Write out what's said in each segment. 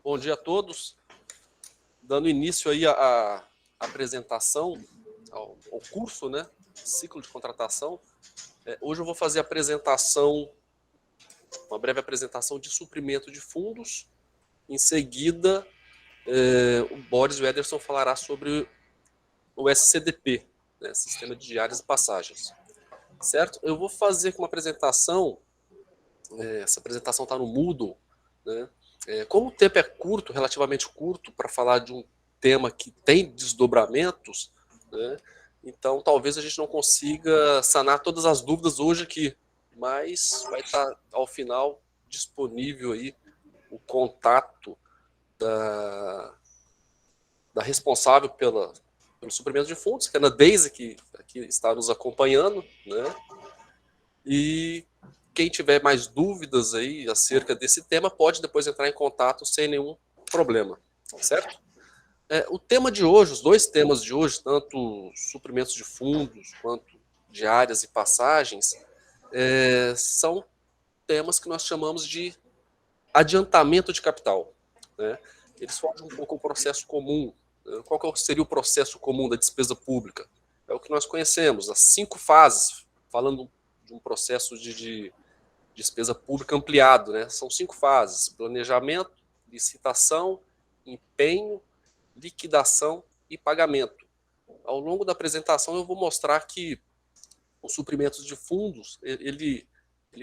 Bom dia a todos. Dando início aí à apresentação, ao curso, né? Ciclo de contratação. Hoje eu vou fazer a apresentação, uma breve apresentação de suprimento de fundos. Em seguida, o Boris e o Ederson falará sobre o SCDP, né? Sistema de Diárias e Passagens. Certo? Eu vou fazer uma apresentação, essa apresentação está no Moodle, né? Como o tempo é curto, relativamente curto, para falar de um tema que tem desdobramentos, né? Então talvez a gente não consiga sanar todas as dúvidas hoje aqui, mas vai estar ao final disponível aí o contato da responsável pelo suprimento de fundos, que é a Daisy, que aqui está nos acompanhando, né? E quem tiver mais dúvidas aí acerca desse tema pode depois entrar em contato sem nenhum problema, certo? O tema de hoje, os dois temas de hoje, tanto suprimentos de fundos quanto diárias e passagens, são temas que nós chamamos de adiantamento de capital, né? Eles fogem um pouco o processo comum. Qual seria o processo comum da despesa pública? É o que nós conhecemos, as 5 fases, falando de um processo de despesa pública ampliado, né? São 5 fases: planejamento, licitação, empenho, liquidação e pagamento. Ao longo da apresentação eu vou mostrar que os suprimentos de fundos, ele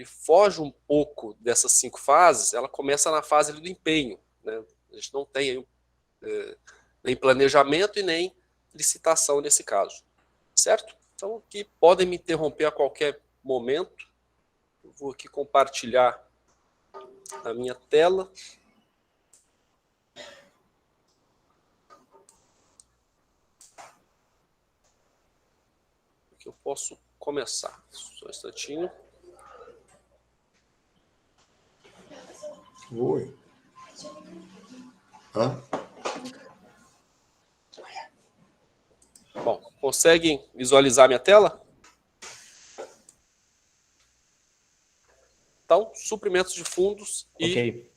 foge um pouco dessas 5 fases. Ela começa na fase do empenho, né? A gente não tem nem planejamento e nem licitação nesse caso, certo? Então aqui podem me interromper a qualquer momento. Eu vou aqui compartilhar a minha tela. Aqui eu posso começar. Só um instantinho. Oi. Hã? Bom, conseguem visualizar minha tela? Então, suprimentos de fundos e... Ok.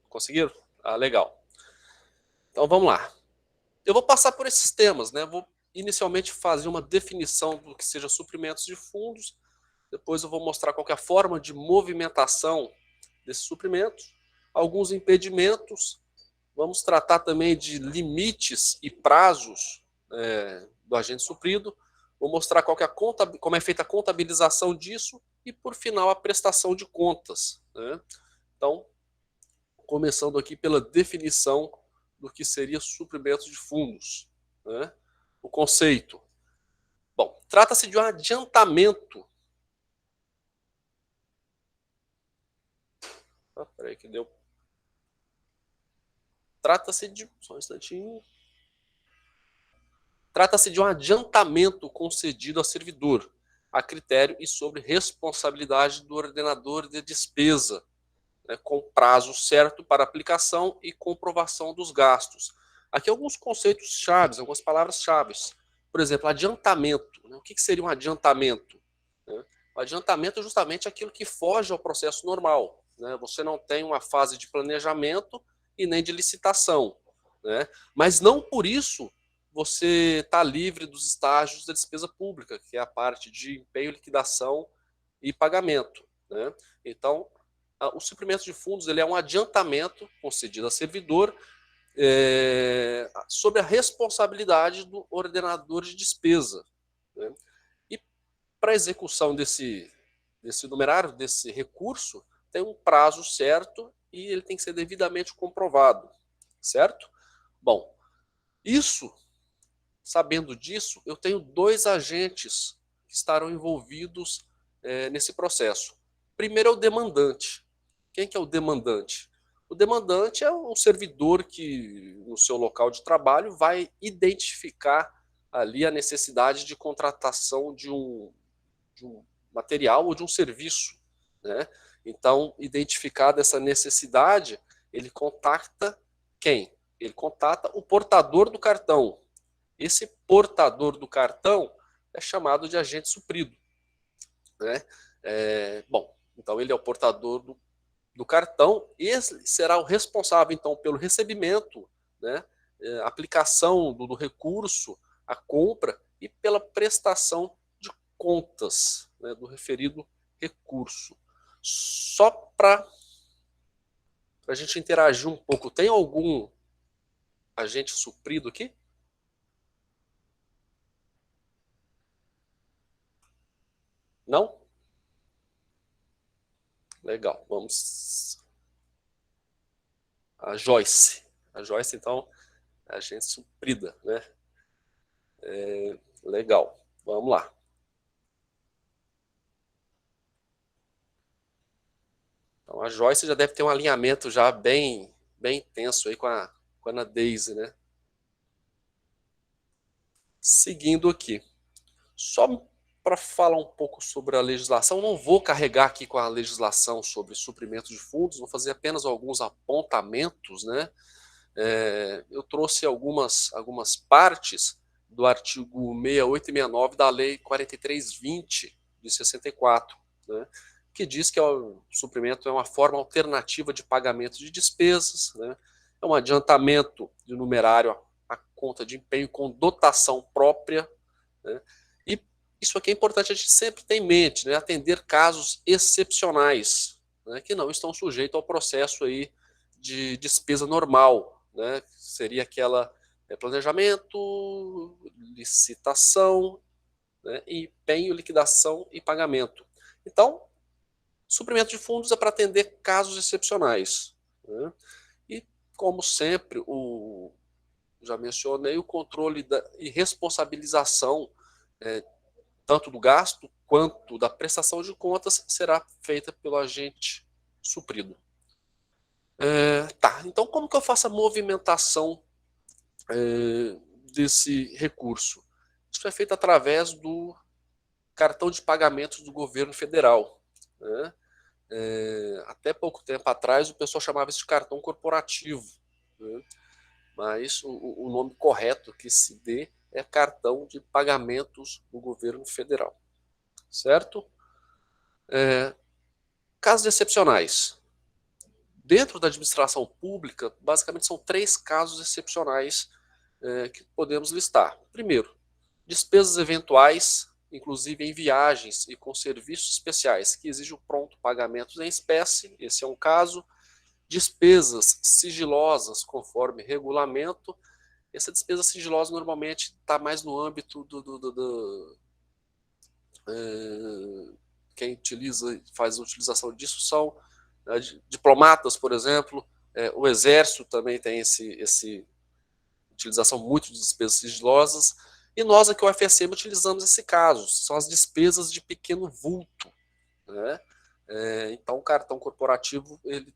Conseguiram? Ah, legal. Então, vamos lá. Eu vou passar por esses temas, né? Vou inicialmente fazer uma definição do que seja suprimentos de fundos. Depois eu vou mostrar qual que é a forma de movimentação desses suprimentos, alguns impedimentos. Vamos tratar também de limites e prazos do agente suprido. Vou mostrar qual que é como é feita a contabilização disso e, por final, a prestação de contas, né? Então, começando aqui pela definição do que seria suprimento de fundos, né? O conceito. Bom, trata-se de um adiantamento. Peraí que deu. Trata-se de... Só um instantinho. Trata-se de um adiantamento concedido ao servidor, a critério e sobre responsabilidade do ordenador de despesa, né, com prazo certo para aplicação e comprovação dos gastos. Aqui alguns conceitos chaves, algumas palavras chaves. Por exemplo, adiantamento. Né? O que seria um adiantamento? O adiantamento é justamente aquilo que foge ao processo normal, né? Você não tem uma fase de planejamento e nem de licitação, né? Mas não por isso você está livre dos estágios da despesa pública, que é a parte de empenho, liquidação e pagamento, né? Então, o suprimento de fundos ele é um adiantamento concedido a servidor sobre a responsabilidade do ordenador de despesa, né? E para a execução desse numerário, desse recurso, tem um prazo certo e ele tem que ser devidamente comprovado, certo? Bom, sabendo disso, eu tenho 2 agentes que estarão envolvidos nesse processo. Primeiro é o demandante. Quem que é o demandante? O demandante é um servidor que, no seu local de trabalho, vai identificar ali a necessidade de contratação de um material ou de um serviço, né? Então, identificada essa necessidade, ele contacta quem? Ele contata o portador do cartão. Esse portador do cartão é chamado de agente suprido, né? Bom, então ele é o portador do cartão, ele será o responsável, então, pelo recebimento, né, aplicação do recurso, a compra e pela prestação de contas, né, do referido recurso. Só para a gente interagir um pouco, tem algum agente suprido aqui? Não? Legal, vamos. A Joyce. A Joyce, então, é agente suprida, né? Legal, vamos lá. Então, a Joyce já deve ter um alinhamento já bem intenso aí com a Ana Daisy, né? Seguindo aqui. Só para falar um pouco sobre a legislação, não vou carregar aqui com a legislação sobre suprimento de fundos, vou fazer apenas alguns apontamentos, né? Eu trouxe algumas partes do artigo 68 e 69 da Lei 4320 de 64, né? Que diz que o suprimento é uma forma alternativa de pagamento de despesas, né? É um adiantamento de numerário à conta de empenho com dotação própria, né? E isso aqui é importante a gente sempre ter em mente, né? Atender casos excepcionais, né? Que não estão sujeitos ao processo aí de despesa normal, né? Seria aquela planejamento, licitação, né? Empenho, liquidação e pagamento. Então, suprimento de fundos é para atender casos excepcionais, né? E, como sempre, já mencionei, o controle e responsabilização tanto do gasto quanto da prestação de contas será feita pelo agente suprido. Tá, então como que eu faço a movimentação desse recurso? Isso é feito através do cartão de pagamentos do governo federal, né? Até pouco tempo atrás o pessoal chamava isso de cartão corporativo, né? Mas o nome correto que se dê é cartão de pagamentos do governo federal, certo? Casos excepcionais. Dentro da administração pública, basicamente são 3 casos excepcionais que podemos listar. Primeiro, despesas eventuais, inclusive em viagens e com serviços especiais, que exigem o pronto pagamento em espécie, esse é um caso. Despesas sigilosas, conforme regulamento. Essa despesa sigilosa normalmente está mais no âmbito quem faz a utilização disso são diplomatas, por exemplo. O Exército também tem esse utilização muito de despesas sigilosas. E nós aqui, o FSM, utilizamos esse caso. São as despesas de pequeno vulto, né? Então, o cartão corporativo ele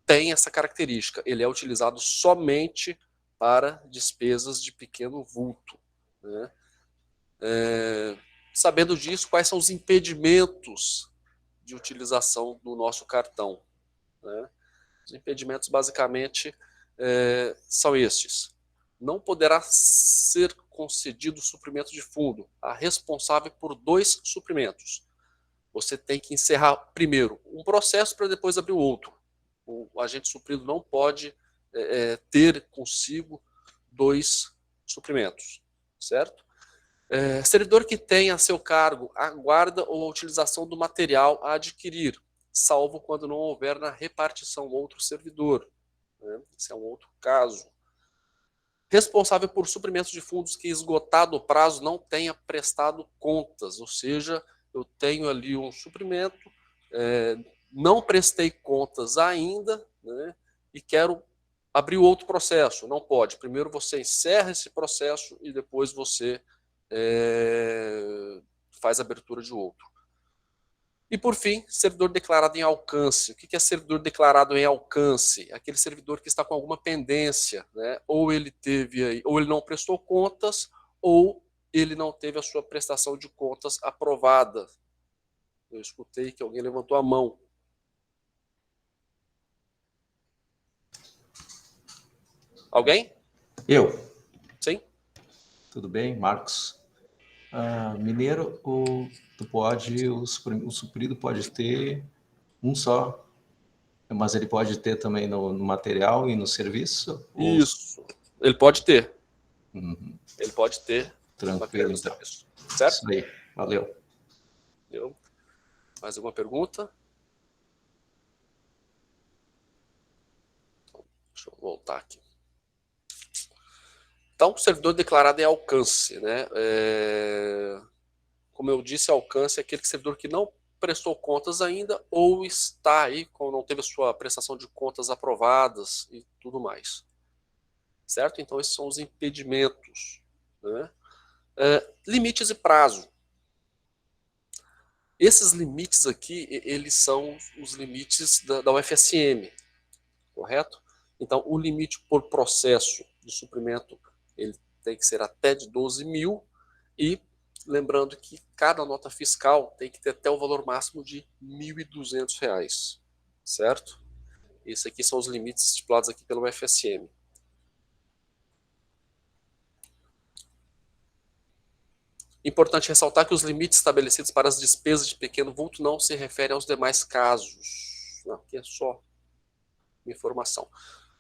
tem essa característica. Ele é utilizado somente para despesas de pequeno vulto, né? Sabendo disso, quais são os impedimentos de utilização do nosso cartão, né? Os impedimentos, basicamente, são estes. Não poderá ser concedido suprimento de fundo a responsável por 2 suprimentos. Você tem que encerrar primeiro um processo para depois abrir o outro. O agente suprido não pode ter consigo 2 suprimentos, certo? Servidor que tenha a seu cargo a guarda ou a utilização do material a adquirir, salvo quando não houver na repartição outro servidor, né? Esse é um outro caso. Responsável por suprimentos de fundos que, esgotado o prazo, não tenha prestado contas, ou seja, eu tenho ali um suprimento, não prestei contas ainda, né, e quero abrir outro processo. Não pode. Primeiro você encerra esse processo e depois você faz a abertura de outro. E, por fim, servidor declarado em alcance. O que é servidor declarado em alcance? Aquele servidor que está com alguma pendência, né? Ou ele não prestou contas, ou ele não teve a sua prestação de contas aprovada. Eu escutei que alguém levantou a mão. Alguém? Eu. Sim? Tudo bem, Marcos? Mineiro, o suprido pode ter um só Mas ele pode ter também no material e no serviço? Isso. Ele pode ter. Uhum. Ele pode ter. Tranquilo, então. Serviço. Certo? Isso aí. Valeu. Mais alguma pergunta? Deixa eu voltar aqui. Então, o servidor declarado é alcance, né? Como eu disse, alcance é aquele servidor que não prestou contas ainda ou está aí, não teve a sua prestação de contas aprovadas e tudo mais. Certo? Então, esses são os impedimentos, né? Limites e prazo. Esses limites aqui, eles são os limites da UFSM, correto? Então, o limite por processo de suprimento, ele tem que ser até de 12 mil, e lembrando que cada nota fiscal tem que ter até o valor máximo de R$ 1.200, certo? Esses aqui são os limites estipulados aqui pelo UFSM. Importante ressaltar que os limites estabelecidos para as despesas de pequeno vulto não se referem aos demais casos. Não, aqui é só informação.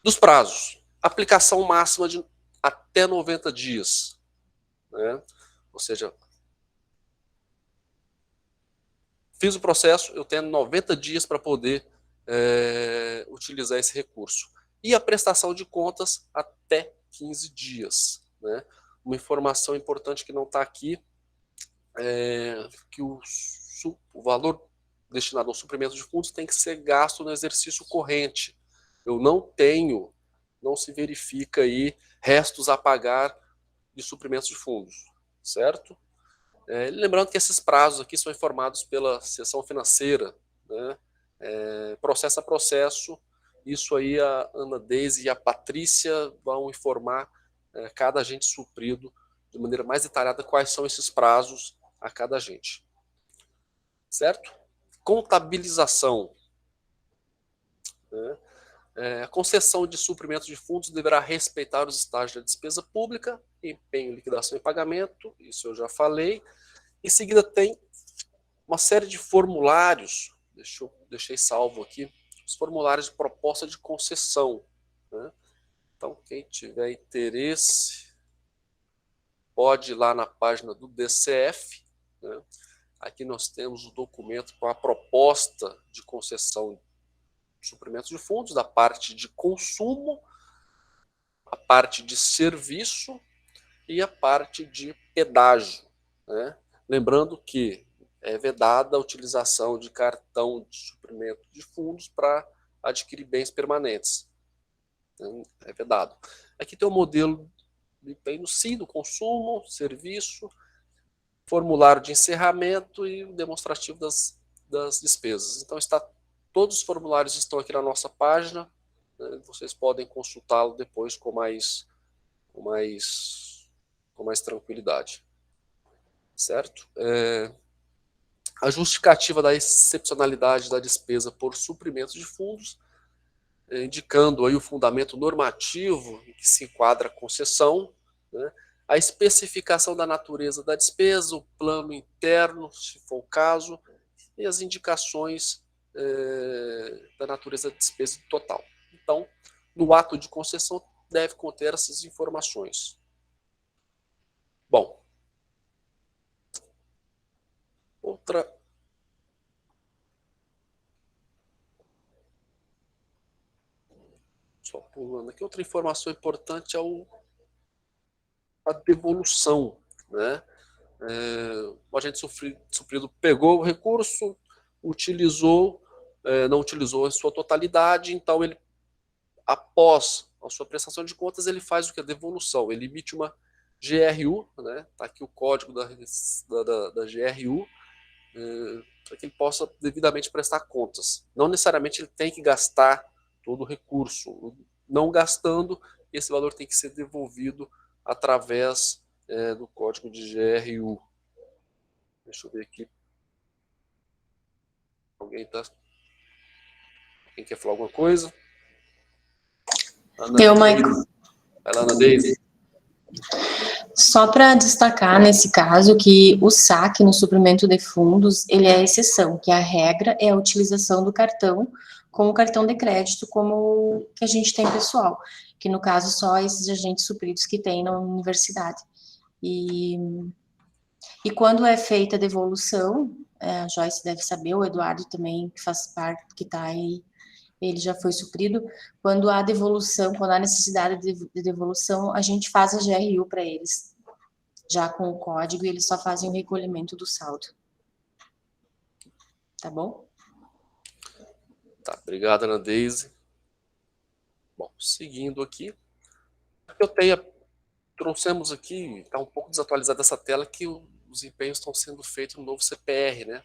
Dos prazos, aplicação máxima de até 90 dias. Né? Ou seja, fiz o processo, eu tenho 90 dias para poder utilizar esse recurso. E a prestação de contas até 15 dias. Né? Uma informação importante que não está aqui é que o valor destinado ao suprimento de fundos tem que ser gasto no exercício corrente. Eu não se verifica aí restos a pagar de suprimentos de fundos, certo? Lembrando que esses prazos aqui são informados pela seção financeira, né? Processo a processo, isso aí a Ana Deise e a Patrícia vão informar cada agente suprido de maneira mais detalhada quais são esses prazos a cada agente. Certo? Contabilização. Né? A concessão de suprimento de fundos deverá respeitar os estágios da despesa pública, empenho, liquidação e pagamento, isso eu já falei. Em seguida tem uma série de formulários, deixei salvo aqui, os formulários de proposta de concessão. Né? Então, quem tiver interesse, pode ir lá na página do DCF. Né? Aqui nós temos o documento com a proposta de concessão de suprimentos de fundos, da parte de consumo, a parte de serviço e a parte de pedágio. Né? Lembrando que é vedada a utilização de cartão de suprimento de fundos para adquirir bens permanentes. É vedado. Aqui tem o modelo de bem no SIM, do consumo, serviço, formulário de encerramento e o demonstrativo das despesas. Então, todos os formulários estão aqui na nossa página, né? Vocês podem consultá-lo depois com mais tranquilidade. Certo? A justificativa da excepcionalidade da despesa por suprimento de fundos, indicando aí o fundamento normativo em que se enquadra a concessão, né? A especificação da natureza da despesa, o plano interno, se for o caso, e as indicações da natureza da despesa total. Então, no ato de concessão, deve conter essas informações. Bom, só pulando aqui, outra informação importante é a devolução, né? O agente suprido pegou o recurso, não utilizou em sua totalidade, então ele, após a sua prestação de contas, ele faz o que? A devolução. Ele emite uma GRU, né? Tá aqui o código da GRU, para que ele possa devidamente prestar contas. Não necessariamente ele tem que gastar todo o recurso. Não gastando, esse valor tem que ser devolvido através do código de GRU. Deixa eu ver aqui. Quem quer falar alguma coisa? Eu, Michael. Vai lá, Ana Deise. Só para destacar nesse caso que o saque no suprimento de fundos, ele é a exceção, que a regra é a utilização do cartão com o cartão de crédito como o que a gente tem pessoal, que no caso só esses agentes supridos que tem na universidade. E quando é feita a devolução, a Joyce deve saber, o Eduardo também, que faz parte, que está aí, ele já foi suprido. Quando há devolução, quando há necessidade de devolução, a gente faz a GRU para eles, já com o código, e eles só fazem o recolhimento do saldo. Tá bom? Tá, obrigado, Ana Deise. Bom, seguindo aqui, trouxemos aqui, está um pouco desatualizada essa tela, que os empenhos estão sendo feitos no novo CPR, né?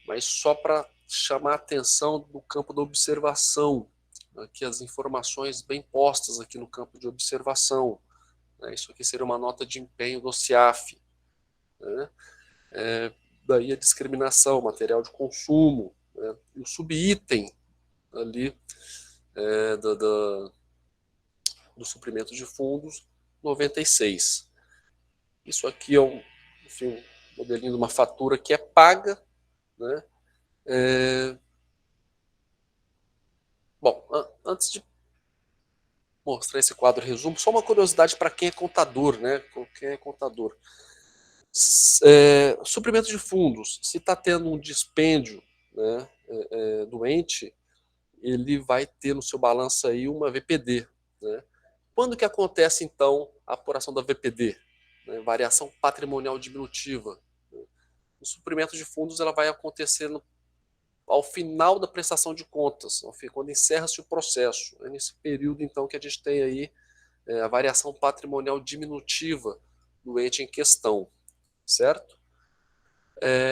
Mas só para chamar a atenção do campo da observação, aqui as informações bem postas aqui no campo de observação, né? Isso aqui seria uma nota de empenho do CIAF, né? Daí a discriminação, material de consumo, né? E o subitem ali do suprimento de fundos, 96. Isso aqui é enfim, um modelinho de uma fatura que é paga, né? Bom, antes de mostrar esse quadro resumo, só uma curiosidade para quem é contador, né? Quem é contador. Suprimento de fundos, se está tendo um dispêndio, né, doente, ele vai ter no seu balanço aí uma VPD, né? Quando que acontece, então, a apuração da VPD? Né? Variação patrimonial diminutiva. O suprimento de fundos ela vai acontecendo ao final da prestação de contas, quando encerra-se o processo. É nesse período, então, que a gente tem aí a variação patrimonial diminutiva do ente em questão, certo?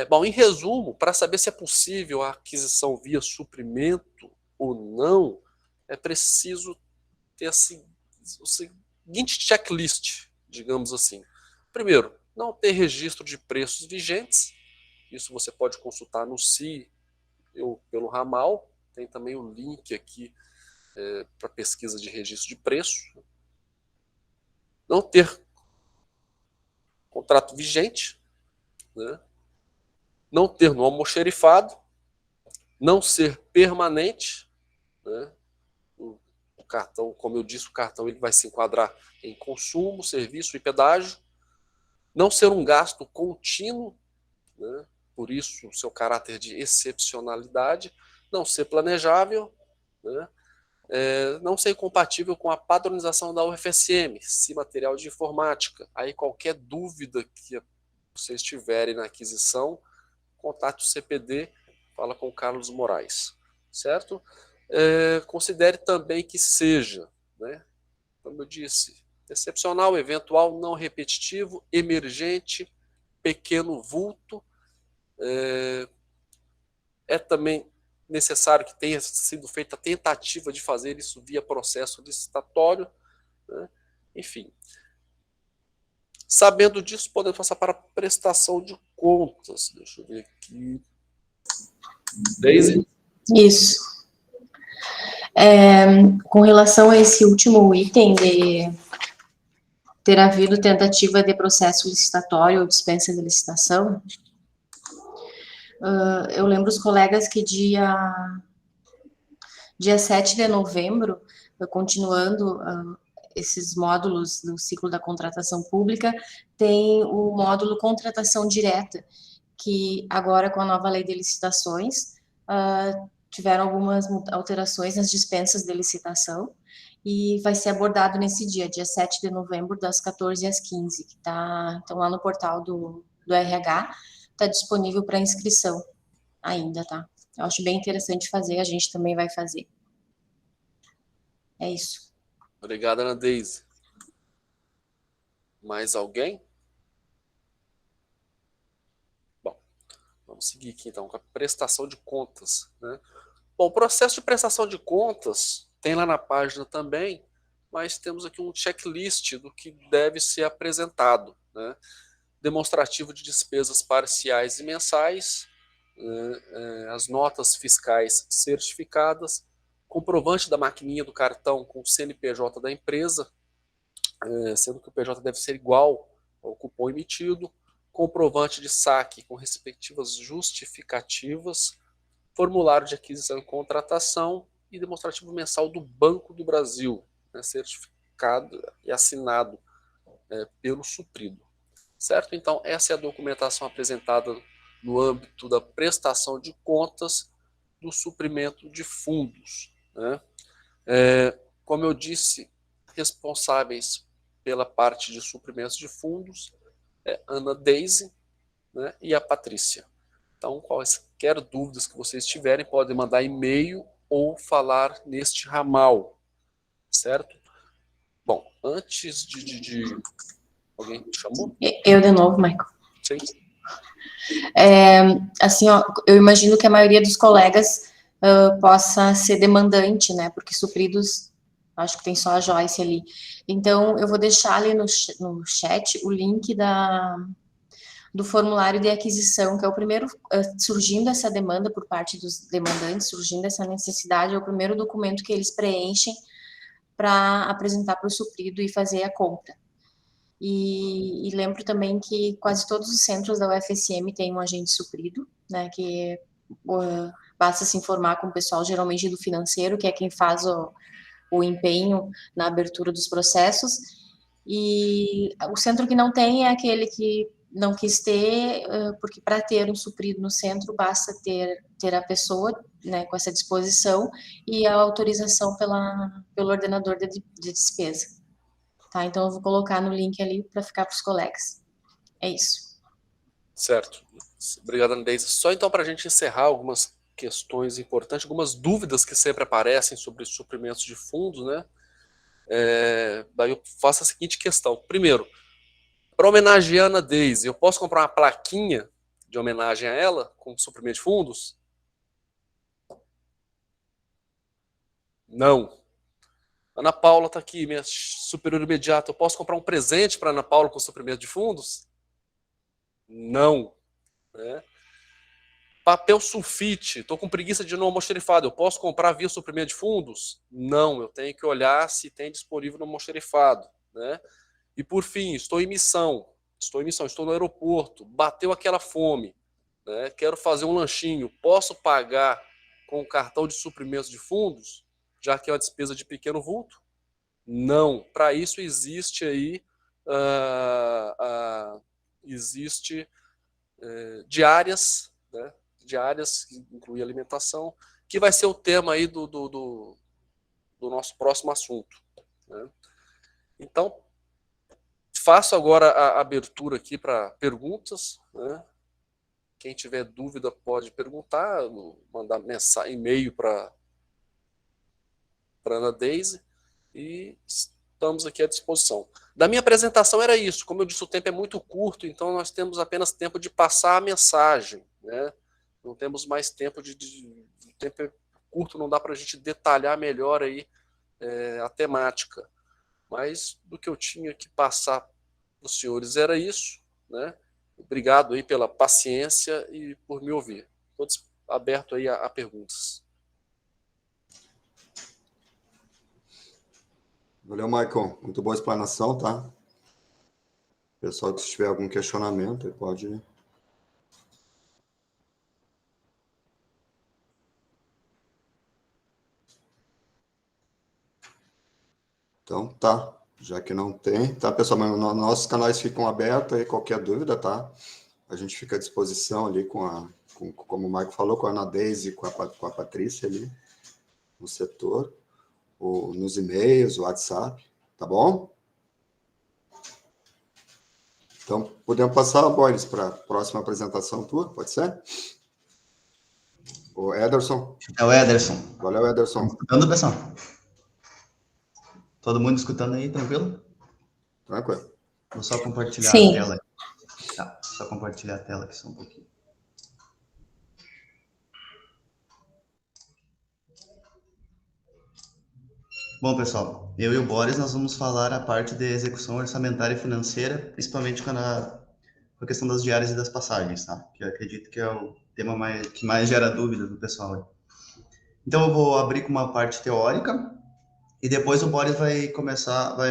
Bom, em resumo, para saber se é possível a aquisição via suprimento ou não, é preciso ter o seguinte checklist, digamos assim. Primeiro, não ter registro de preços vigentes. Isso você pode consultar no CI ou pelo ramal. Tem também o link aqui para pesquisa de registro de preço. Não ter contrato vigente, né? Não ter no almoxerifado, não ser permanente, né? O cartão, como eu disse, o cartão ele vai se enquadrar em consumo, serviço e pedágio. Não ser um gasto contínuo, né? Por isso o seu caráter de excepcionalidade. Não ser planejável, né? Não ser compatível com a padronização da UFSM, se material de informática. Aí qualquer dúvida que vocês tiverem na aquisição, contate o CPD, fala com o Carlos Moraes, certo? Considere também que seja, né, como eu disse, excepcional, eventual, não repetitivo, emergente, pequeno vulto. Também necessário que tenha sido feita a tentativa de fazer isso via processo licitatório, né? Enfim. Sabendo disso, podemos passar para a prestação de contas. Deixa eu ver aqui. Daisy? Isso. Com relação a esse último item de ter havido tentativa de processo licitatório ou dispensa de licitação, eu lembro os colegas que dia 7 de novembro, continuando esses módulos do ciclo da contratação pública, tem o módulo contratação direta, que agora com a nova lei de licitações, tiveram algumas alterações nas dispensas de licitação, e vai ser abordado nesse dia 7 de novembro, das 14 às 15, que tá, então lá no portal do RH, está disponível para inscrição ainda, tá? Eu acho bem interessante fazer, a gente também vai fazer. É isso. Obrigado, Ana Deise. Mais alguém? Bom, vamos seguir aqui então com a prestação de contas, né? Bom, o processo de prestação de contas tem lá na página também, mas temos aqui um checklist do que deve ser apresentado, né? Demonstrativo de despesas parciais e mensais, as notas fiscais certificadas, comprovante da maquininha do cartão com o CNPJ da empresa, sendo que o PJ deve ser igual ao cupom emitido, comprovante de saque com respectivas justificativas, formulário de aquisição e contratação, e demonstrativo mensal do Banco do Brasil, né, certificado e assinado pelo suprido. Certo? Então, essa é a documentação apresentada no âmbito da prestação de contas do suprimento de fundos. Né? Como eu disse, responsáveis pela parte de suprimentos de fundos é Ana Deise, né, e a Patrícia. Então, quaisquer dúvidas que vocês tiverem, podem mandar e-mail ou falar neste ramal, certo? Bom, antes de... Alguém me chamou? Eu de novo, Michael. Sim. Assim, ó, eu imagino que a maioria dos colegas possa ser demandante, né? Porque supridos, acho que tem só a Joyce ali. Então, eu vou deixar ali no chat o link do formulário de aquisição, que é o primeiro, surgindo essa demanda por parte dos demandantes, surgindo essa necessidade, é o primeiro documento que eles preenchem para apresentar para o suprido e fazer a compra. E lembro também que quase todos os centros da UFSM têm um agente suprido, né, que basta se informar com o pessoal, geralmente do financeiro, que é quem faz o empenho na abertura dos processos, e o centro que não tem é aquele que não quis ter, porque para ter um suprido no centro, basta ter a pessoa, né, com essa disposição e a autorização pelo ordenador de despesa. Tá, então eu vou colocar no link ali para ficar para os colegas. É isso. Certo. Obrigado, Ana Deise. Só então para a gente encerrar algumas questões importantes, algumas dúvidas que sempre aparecem sobre suprimentos de fundos, né? Daí eu faço a seguinte questão. Primeiro, para homenagear a Ana Deise, eu posso comprar uma plaquinha de homenagem a ela com suprimento de fundos? Não. Ana Paula está aqui, minha superior imediata. Eu posso comprar um presente para Ana Paula com suprimento de fundos? Não. Né? Papel sulfite. Estou com preguiça de não almoxerifado. Eu posso comprar via suprimento de fundos? Não. Eu tenho que olhar se tem disponível no almoxerifado. Né? E por fim, estou em missão. Estou no aeroporto. Bateu aquela fome. Né? Quero fazer um lanchinho. Posso pagar com o cartão de suprimentos de fundos? Já que é uma despesa de pequeno vulto? Não. Para isso existe aí diárias, né? Diárias que inclui alimentação, que vai ser o tema aí do nosso próximo assunto. Né? Então, faço agora a abertura aqui para perguntas. Né? Quem tiver dúvida pode perguntar, mandar mensagem, e-mail para Ana Deise, e estamos aqui à disposição. Da minha apresentação era isso. Como eu disse, o tempo é muito curto, então nós temos apenas tempo de passar a mensagem. Né? Não temos mais tempo o tempo é curto, não dá para a gente detalhar melhor aí, a temática. Mas do que eu tinha que passar para os senhores era isso. Né? Obrigado aí pela paciência e por me ouvir. Estou aberto aí a perguntas. Valeu, Michael. Muito boa explanação, tá? Pessoal, se tiver algum questionamento, pode... Então, tá. Já que não tem, tá, pessoal? Mas nossos canais ficam abertos aí, qualquer dúvida, tá? A gente fica à disposição ali como o Michael falou, com a Ana Deise e com a Patrícia ali no setor, ou nos e-mails, o WhatsApp, tá bom? Então, podemos passar, Boris, para a próxima apresentação tua, pode ser? O Ederson. É o Ederson. Valeu, Ederson. Escutando, pessoal? Todo mundo escutando aí, tranquilo? Tranquilo. Vou só compartilhar Sim. a tela. Tá, só compartilhar a tela aqui só um pouquinho. Bom, pessoal, eu e o Boris, nós vamos falar a parte de execução orçamentária e financeira, principalmente com a questão das diárias e das passagens, tá? Que eu acredito que é o tema que mais gera dúvida do pessoal. Então, eu vou abrir com uma parte teórica e depois o Boris vai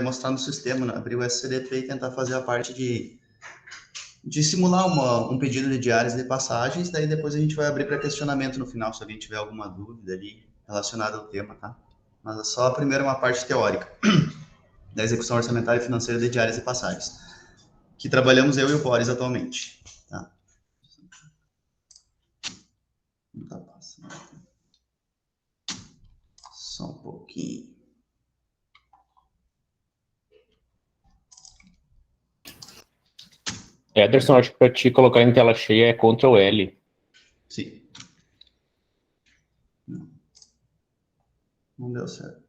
mostrar no sistema, né? Abrir o SCDP e tentar fazer a parte de simular um pedido de diárias e de passagens, daí depois a gente vai abrir para questionamento no final, se alguém tiver alguma dúvida ali, relacionada ao tema, tá? Mas é só a primeira uma parte teórica da execução orçamentária e financeira de diárias e passagens, que trabalhamos eu e o Boris atualmente, tá? Tá passando. Só um pouquinho. Ederson, acho que para te colocar em tela cheia é Ctrl L. Sim. Não deu certo.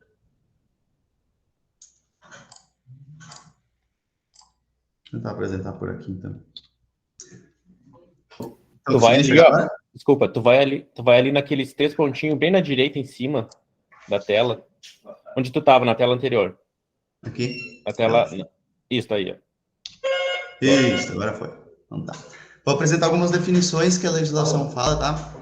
Vou tentar apresentar por aqui, então. Tu vai ali, ó. Desculpa, tu vai ali naqueles 3 pontinhos bem na direita em cima da tela. Onde tu tava na tela anterior. Aqui? A tela. Isso aí, ó. Isso, agora foi. Então tá. Vou apresentar algumas definições que a legislação fala, tá?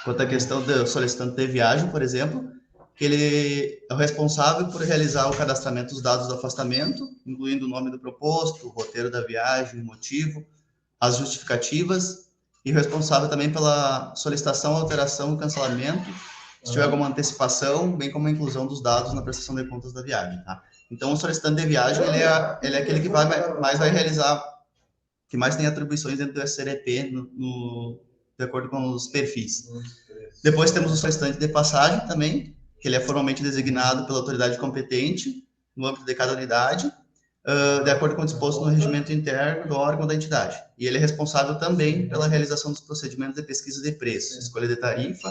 Quanto à questão do solicitante de viagem, por exemplo, que ele é o responsável por realizar o cadastramento dos dados do afastamento, incluindo o nome do proposto, o roteiro da viagem, o motivo, as justificativas, e responsável também pela solicitação, alteração e cancelamento, se tiver alguma antecipação, bem como a inclusão dos dados na prestação de contas da viagem, tá? Então, o solicitante de viagem, ele é aquele que mais vai realizar, que mais tem atribuições dentro do SCDP, de acordo com os perfis. Depois temos o solicitante de passagem também, que ele é formalmente designado pela autoridade competente, no âmbito de cada unidade, de acordo com o disposto no regimento interno do órgão da entidade. E ele é responsável também pela realização dos procedimentos de pesquisa de preços, escolha de tarifa,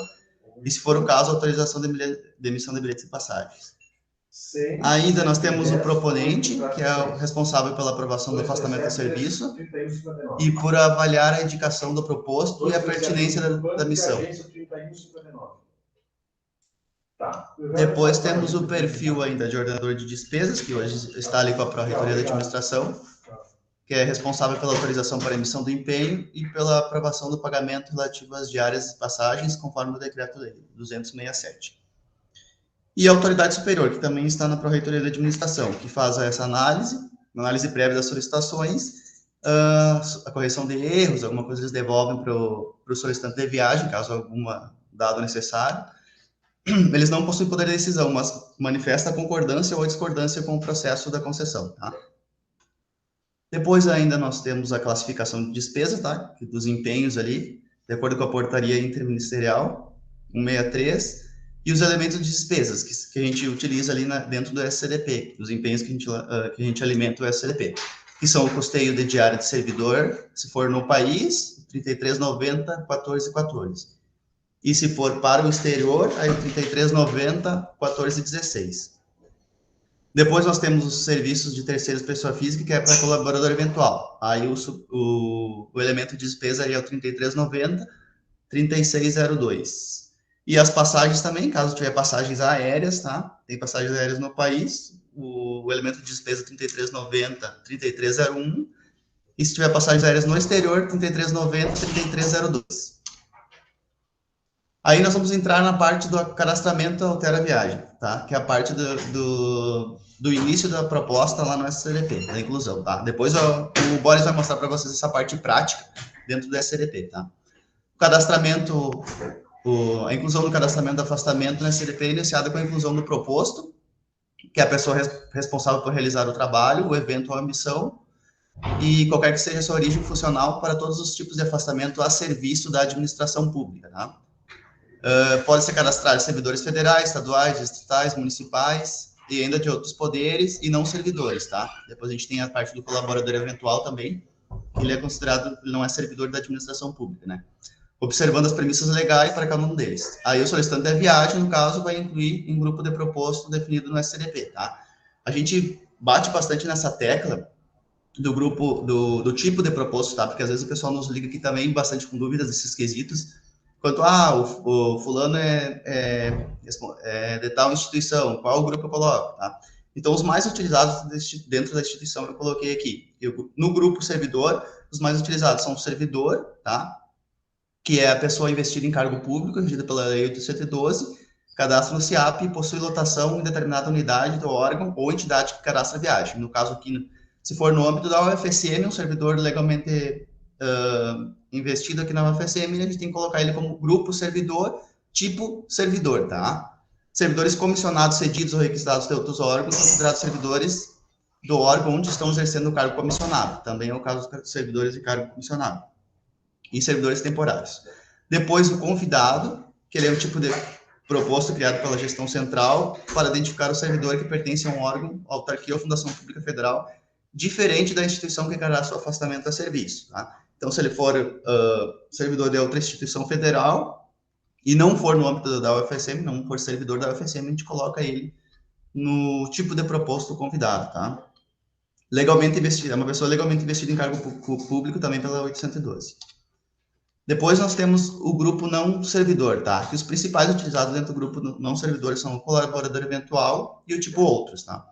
e, se for o caso, autorização de emissão de bilhetes e passagens. Ainda nós temos o proponente, que é o responsável pela aprovação do afastamento do serviço e por avaliar a indicação do proposto e a pertinência da missão. Depois temos o perfil ainda de ordenador de despesas, que hoje está ali com a Pró-Reitoria da Administração, que é responsável pela autorização para emissão do empenho e pela aprovação do pagamento relativo às diárias e passagens, conforme o Decreto-Lei 267. E a autoridade superior, que também está na Pró-Reitoria da Administração, que faz essa análise prévia das solicitações, a correção de erros, alguma coisa eles devolvem para o solicitante de viagem, caso algum dado necessário. Eles não possuem poder de decisão, mas manifesta a concordância ou a discordância com o processo da concessão, tá? Depois ainda nós temos a classificação de despesa, tá? Dos empenhos ali, de acordo com a portaria interministerial 163, e os elementos de despesas que a gente utiliza ali dentro do SCDP, os empenhos que a gente alimenta o SCDP, que são o custeio de diária de servidor, se for no país, 33,90, 14,14. E se for para o exterior, aí 33,90, 14,16. Depois nós temos os serviços de terceiros pessoa física, que é para colaborador eventual. Aí o elemento de despesa aí é o 33,90, 36,02. E as passagens também, caso tiver passagens aéreas, tá? Tem passagens aéreas no país, o elemento de despesa 33,90, 33,01. E se tiver passagens aéreas no exterior, 33,90, 33,02. Aí nós vamos entrar na parte do cadastramento altera a viagem, tá? Que é a parte do início da proposta lá no SCDP, da inclusão, tá? Depois o Boris vai mostrar para vocês essa parte prática dentro do SCDP, tá? O cadastramento, a inclusão do cadastramento do afastamento no SCDP é iniciada com a inclusão do proposto, que é a pessoa responsável por realizar o trabalho, o evento ou a missão, e qualquer que seja a sua origem funcional para todos os tipos de afastamento a serviço da administração pública, tá? Pode ser cadastrar servidores federais, estaduais, distritais, municipais e ainda de outros poderes e não servidores, tá? Depois a gente tem a parte do colaborador eventual também, que ele é considerado, ele não é servidor da administração pública, né? Observando as premissas legais para cada um deles. Aí o solicitante da viagem, no caso, vai incluir em grupo de proposto definido no SCDP, tá? A gente bate bastante nessa tecla do grupo, do tipo de proposto, tá? Porque às vezes o pessoal nos liga aqui também bastante com dúvidas desses quesitos. Quanto, o fulano é de tal instituição, qual grupo eu coloco, tá? Então, os mais utilizados dentro da instituição eu coloquei aqui. No grupo servidor, os mais utilizados são o servidor, tá? Que é a pessoa investida em cargo público, regida pela Lei 812, cadastra no CIAP e possui lotação em determinada unidade do órgão ou entidade que cadastra a viagem. No caso aqui, se for no âmbito da UFSM, um servidor legalmente investido aqui na UFSM, a gente tem que colocar ele como grupo servidor, tipo servidor, tá? Servidores comissionados cedidos ou requisitados de outros órgãos são considerados servidores do órgão onde estão exercendo o cargo comissionado. Também é o caso dos servidores de cargo comissionado. E servidores temporários. Depois, o convidado, que ele é um tipo de proposto criado pela gestão central para identificar o servidor que pertence a um órgão, autarquia ou fundação pública federal, diferente da instituição que encarará seu afastamento a serviço. Tá? Então, se ele for servidor de outra instituição federal e não for no âmbito da UFSM, não for servidor da UFSM, a gente coloca ele no tipo de proposto convidado. Tá? Legalmente investido, é uma pessoa legalmente investida em cargo público também pela 812. Depois nós temos o grupo não servidor, tá? Que os principais utilizados dentro do grupo não servidor são o colaborador eventual e o tipo outros, tá?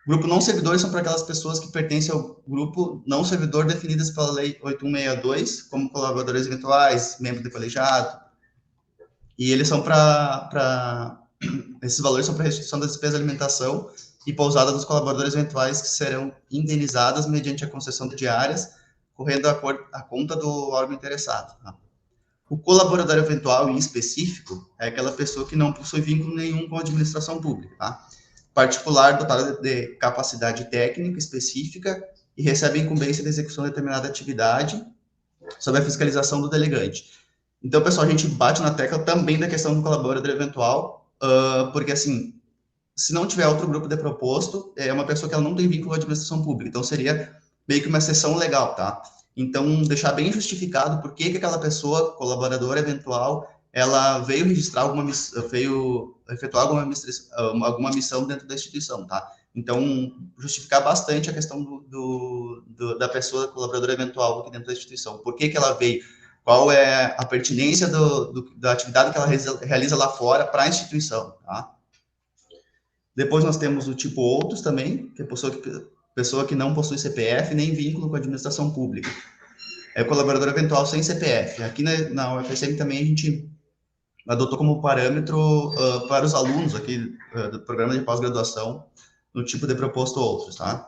O grupo não servidores são para aquelas pessoas que pertencem ao grupo não servidor definidas pela Lei 8162, como colaboradores eventuais, membros de colegiado, e eles são esses valores são para restituição da despesa de alimentação e pousada dos colaboradores eventuais que serão indenizadas mediante a concessão de diárias, correndo a conta do órgão interessado. Tá? O colaborador eventual, em específico, é aquela pessoa que não possui vínculo nenhum com a administração pública, tá? Particular dotado de capacidade técnica específica e recebe a incumbência de execução de determinada atividade sob a fiscalização do delegante. Então, pessoal, a gente bate na tecla também da questão do colaborador eventual, porque, assim, se não tiver outro grupo de proposto, é uma pessoa que ela não tem vínculo à administração pública, então seria meio que uma exceção legal, tá? Então, deixar bem justificado por que aquela pessoa, colaboradora eventual, ela veio registrar veio efetuar alguma missão dentro da instituição, tá? Então, justificar bastante a questão da pessoa colaboradora eventual aqui dentro da instituição. Por que ela veio? Qual é a pertinência da atividade que ela realiza lá fora para a instituição, tá? Depois nós temos o tipo outros também, que é pessoa que não possui CPF nem vínculo com a administração pública. É colaborador eventual sem CPF. Aqui na UFSM também a gente adotou como parâmetro para os alunos aqui do programa de pós-graduação no tipo de proposto outros, tá?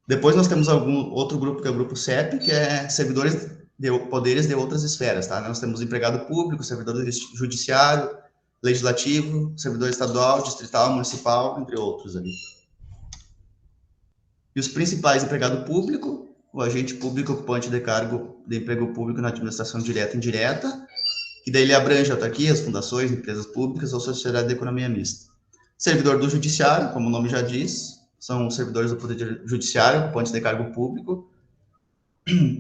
Depois nós temos outro grupo, que é o grupo CEP, que é servidores de poderes de outras esferas, tá? Nós temos empregado público, servidor judiciário, legislativo, servidor estadual, distrital, municipal, entre outros ali. E os principais, empregado público, o agente público ocupante de cargo de emprego público na administração direta e indireta, que daí ele abrange autarquias, fundações, empresas públicas ou sociedade de economia mista. Servidor do judiciário, como o nome já diz, são servidores do poder judiciário, ocupantes de cargo público.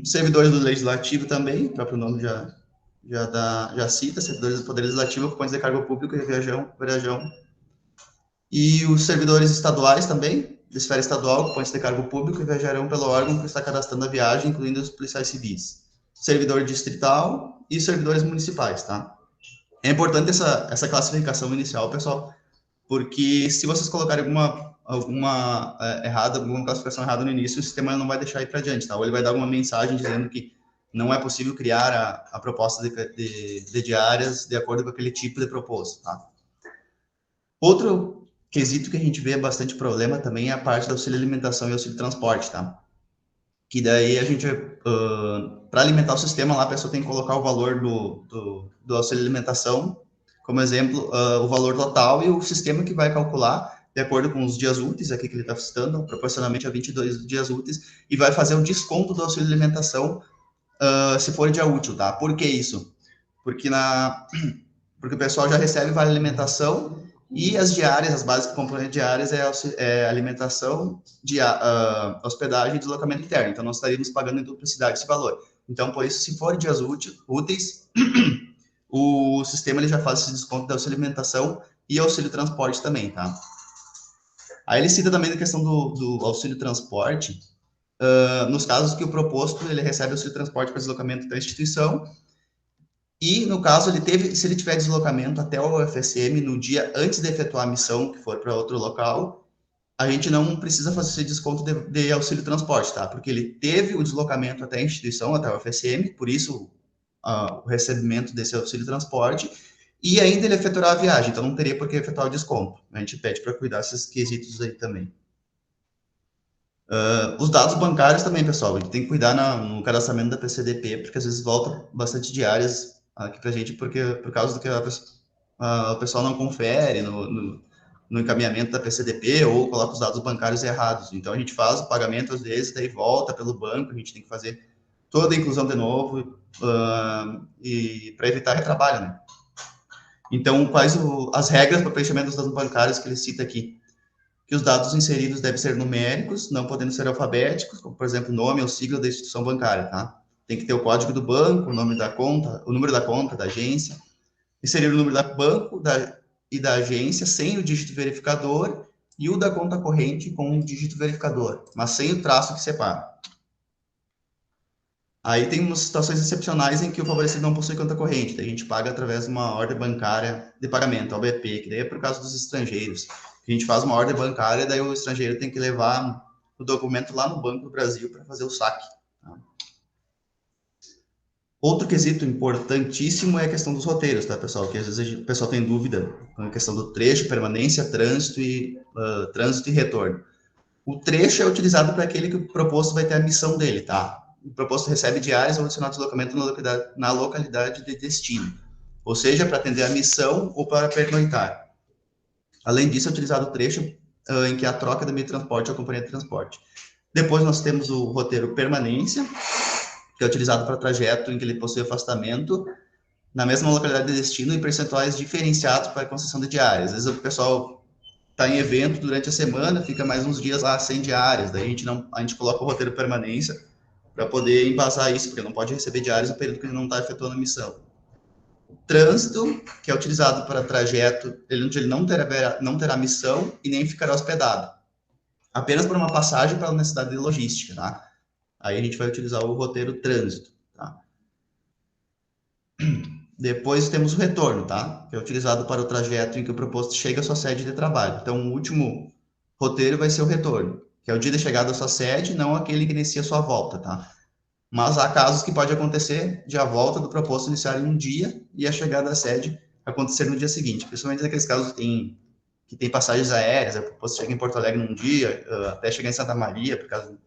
Servidores do legislativo também, o próprio nome já cita, servidores do poder legislativo, ocupantes de cargo público, verejão. E os servidores estaduais também, de esfera estadual, ocupantes de cargo público, e viajarão pelo órgão que está cadastrando a viagem, incluindo os policiais civis. Servidor distrital e servidores municipais, tá? É importante essa classificação inicial, pessoal, porque se vocês colocarem alguma classificação errada no início, o sistema não vai deixar ir para adiante, tá? Ou ele vai dar alguma mensagem dizendo que não é possível criar a proposta de diárias de acordo com aquele tipo de proposto, tá? Outro quesito que a gente vê bastante problema também é a parte do auxílio alimentação e auxílio transporte, tá? Que daí a gente, para alimentar o sistema lá, a pessoa tem que colocar o valor do auxílio alimentação, como exemplo, o valor total e o sistema que vai calcular de acordo com os dias úteis, aqui que ele está citando, proporcionalmente a 22 dias úteis, e vai fazer o desconto do auxílio alimentação se for dia útil, tá? Por que isso? Porque o pessoal já recebe vale alimentação e as diárias, as bases que compõem diárias é alimentação, hospedagem e deslocamento interno. Então, nós estaríamos pagando em duplicidade esse valor. Então, por isso, se for dias úteis, o sistema ele já faz esse desconto da auxílio alimentação e auxílio transporte também, tá? Aí ele cita também a questão do auxílio transporte, nos casos que o proposto ele recebe auxílio transporte para deslocamento da instituição, e no caso se ele tiver deslocamento até o UFSM no dia antes de efetuar a missão, que for para outro local, a gente não precisa fazer esse desconto de auxílio transporte, tá? Porque ele teve o deslocamento até a instituição, até o UFSM, por isso o recebimento desse auxílio transporte, e ainda ele efetuará a viagem, então não teria por que efetuar o desconto. A gente pede para cuidar desses quesitos aí também. Os dados bancários também, pessoal, a gente tem que cuidar no cadastramento da PCDP, porque às vezes volta bastante diárias aqui para a gente, por causa do que o pessoal não confere no encaminhamento da PCDP ou coloca os dados bancários errados. Então, a gente faz o pagamento, às vezes, daí volta pelo banco, a gente tem que fazer toda a inclusão de novo, e para evitar retrabalho, né? Então, quais as regras para preenchimento dos dados bancários que ele cita aqui? Que os dados inseridos devem ser numéricos, não podendo ser alfabéticos, como, por exemplo, nome ou sigla da instituição bancária, tá? Tem que ter o código do banco, o nome da conta, o número da conta, da agência, inserir o número do banco e da agência sem o dígito verificador e o da conta corrente com o dígito verificador, mas sem o traço que separa. Aí tem umas situações excepcionais em que o favorecido não possui conta corrente, daí a gente paga através de uma ordem bancária de pagamento, OBP, que daí é por causa dos estrangeiros. A gente faz uma ordem bancária, daí o estrangeiro tem que levar o documento lá no Banco do Brasil para fazer o saque. Tá? Outro quesito importantíssimo é a questão dos roteiros, tá, pessoal? Que às vezes o pessoal tem dúvida com a questão do trecho, permanência, trânsito e retorno. O trecho é utilizado para aquele que o proposto vai ter a missão dele, tá? O proposto recebe diárias ou adicional de deslocamento na localidade de destino, ou seja, para atender a missão ou para pernoitar. Além disso, é utilizado o trecho em que a troca do meio de transporte ou companhia de transporte. Depois nós temos o roteiro permanência, que é utilizado para trajeto em que ele possui afastamento na mesma localidade de destino e percentuais diferenciados para a concessão de diárias. Às vezes o pessoal está em evento durante a semana, fica mais uns dias lá sem diárias, daí a gente coloca o roteiro permanência para poder embasar isso, porque não pode receber diárias no período que ele não está efetuando a missão. O trânsito, que é utilizado para trajeto, ele não terá missão e nem ficará hospedado. Apenas por uma passagem para a necessidade de logística, tá? Aí a gente vai utilizar o roteiro trânsito, tá? Depois temos o retorno, tá? Que é utilizado para o trajeto em que o proposto chega à sua sede de trabalho. Então, o último roteiro vai ser o retorno, que é o dia de chegada à sua sede, não aquele que inicia a sua volta, tá? Mas há casos que pode acontecer de a volta do proposto iniciar em um dia e a chegada à sede acontecer no dia seguinte, principalmente naqueles casos que tem passagens aéreas, o proposto chega em Porto Alegre num dia, até chegar em Santa Maria, por causa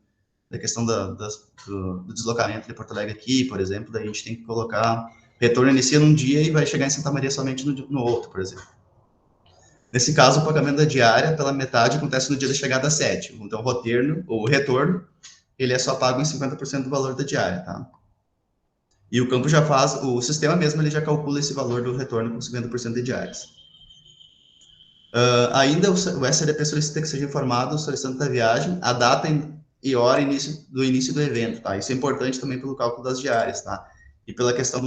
da questão do deslocamento de Porto Alegre aqui, por exemplo, daí a gente tem que colocar, retorno inicia num dia e vai chegar em Santa Maria somente no outro, por exemplo. Nesse caso, o pagamento da diária pela metade acontece no dia da chegada à sede. Então, o retorno, ele é só pago em 50% do valor da diária, tá? E o campo já faz, o sistema mesmo, ele já calcula esse valor do retorno com 50% de diárias. Ainda o SDP solicita que seja informado o solicitante da viagem, a data e hora do início do evento, tá? Isso é importante também pelo cálculo das diárias, tá? E pela questão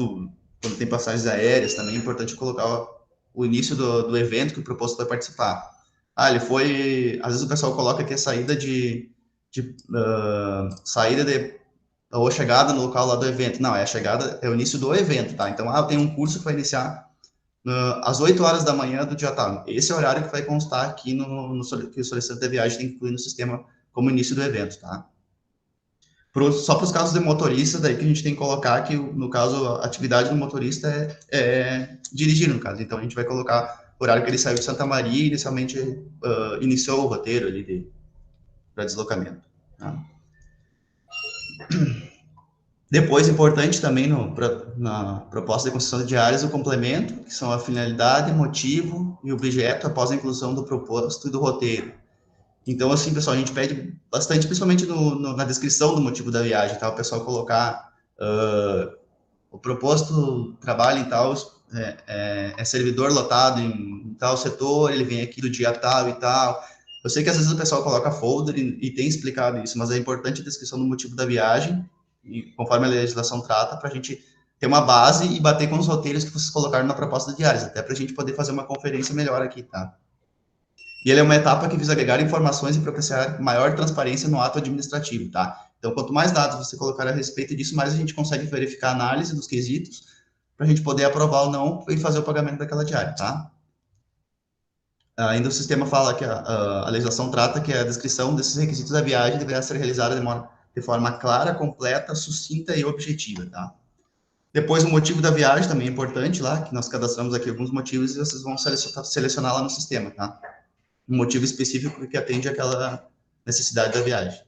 quando tem passagens aéreas, também é importante colocar o início do evento que o proposto vai participar. Às vezes o pessoal coloca aqui a saída ou chegada no local lá do evento. Não, é o início do evento, tá? Então, tem um curso que vai iniciar às 8 horas da manhã do dia tal. Esse é o horário que vai constar aqui que o solicitante da viagem tem que incluir no sistema como início do evento, tá? Só para os casos de motorista, daí que a gente tem que colocar que, no caso, a atividade do motorista é dirigir, no caso. Então, a gente vai colocar o horário que ele saiu de Santa Maria e inicialmente iniciou o roteiro ali para deslocamento. Tá? Depois, importante também na proposta de concessão de diárias, o complemento, que são a finalidade, motivo e objeto após a inclusão do proposto e do roteiro. Então, assim, pessoal, a gente pede bastante, principalmente na descrição do motivo da viagem, tá? O pessoal colocar o proposto trabalho em tal, é servidor lotado em tal setor, ele vem aqui do dia tal e tal. Eu sei que às vezes o pessoal coloca folder e tem explicado isso, mas é importante a descrição do motivo da viagem, e conforme a legislação trata, para a gente ter uma base e bater com os roteiros que vocês colocaram na proposta de diárias, até para a gente poder fazer uma conferência melhor aqui, tá? E ele é uma etapa que visa agregar informações e propiciar maior transparência no ato administrativo, tá? Então, quanto mais dados você colocar a respeito disso, mais a gente consegue verificar a análise dos quesitos para a gente poder aprovar ou não e fazer o pagamento daquela diária, tá? Ainda o sistema fala que a legislação trata que a descrição desses requisitos da viagem deverá ser realizada de forma clara, completa, sucinta e objetiva, tá? Depois, o motivo da viagem também é importante lá, que nós cadastramos aqui alguns motivos e vocês vão selecionar lá no sistema, tá? Um motivo específico que atende àquela necessidade da viagem.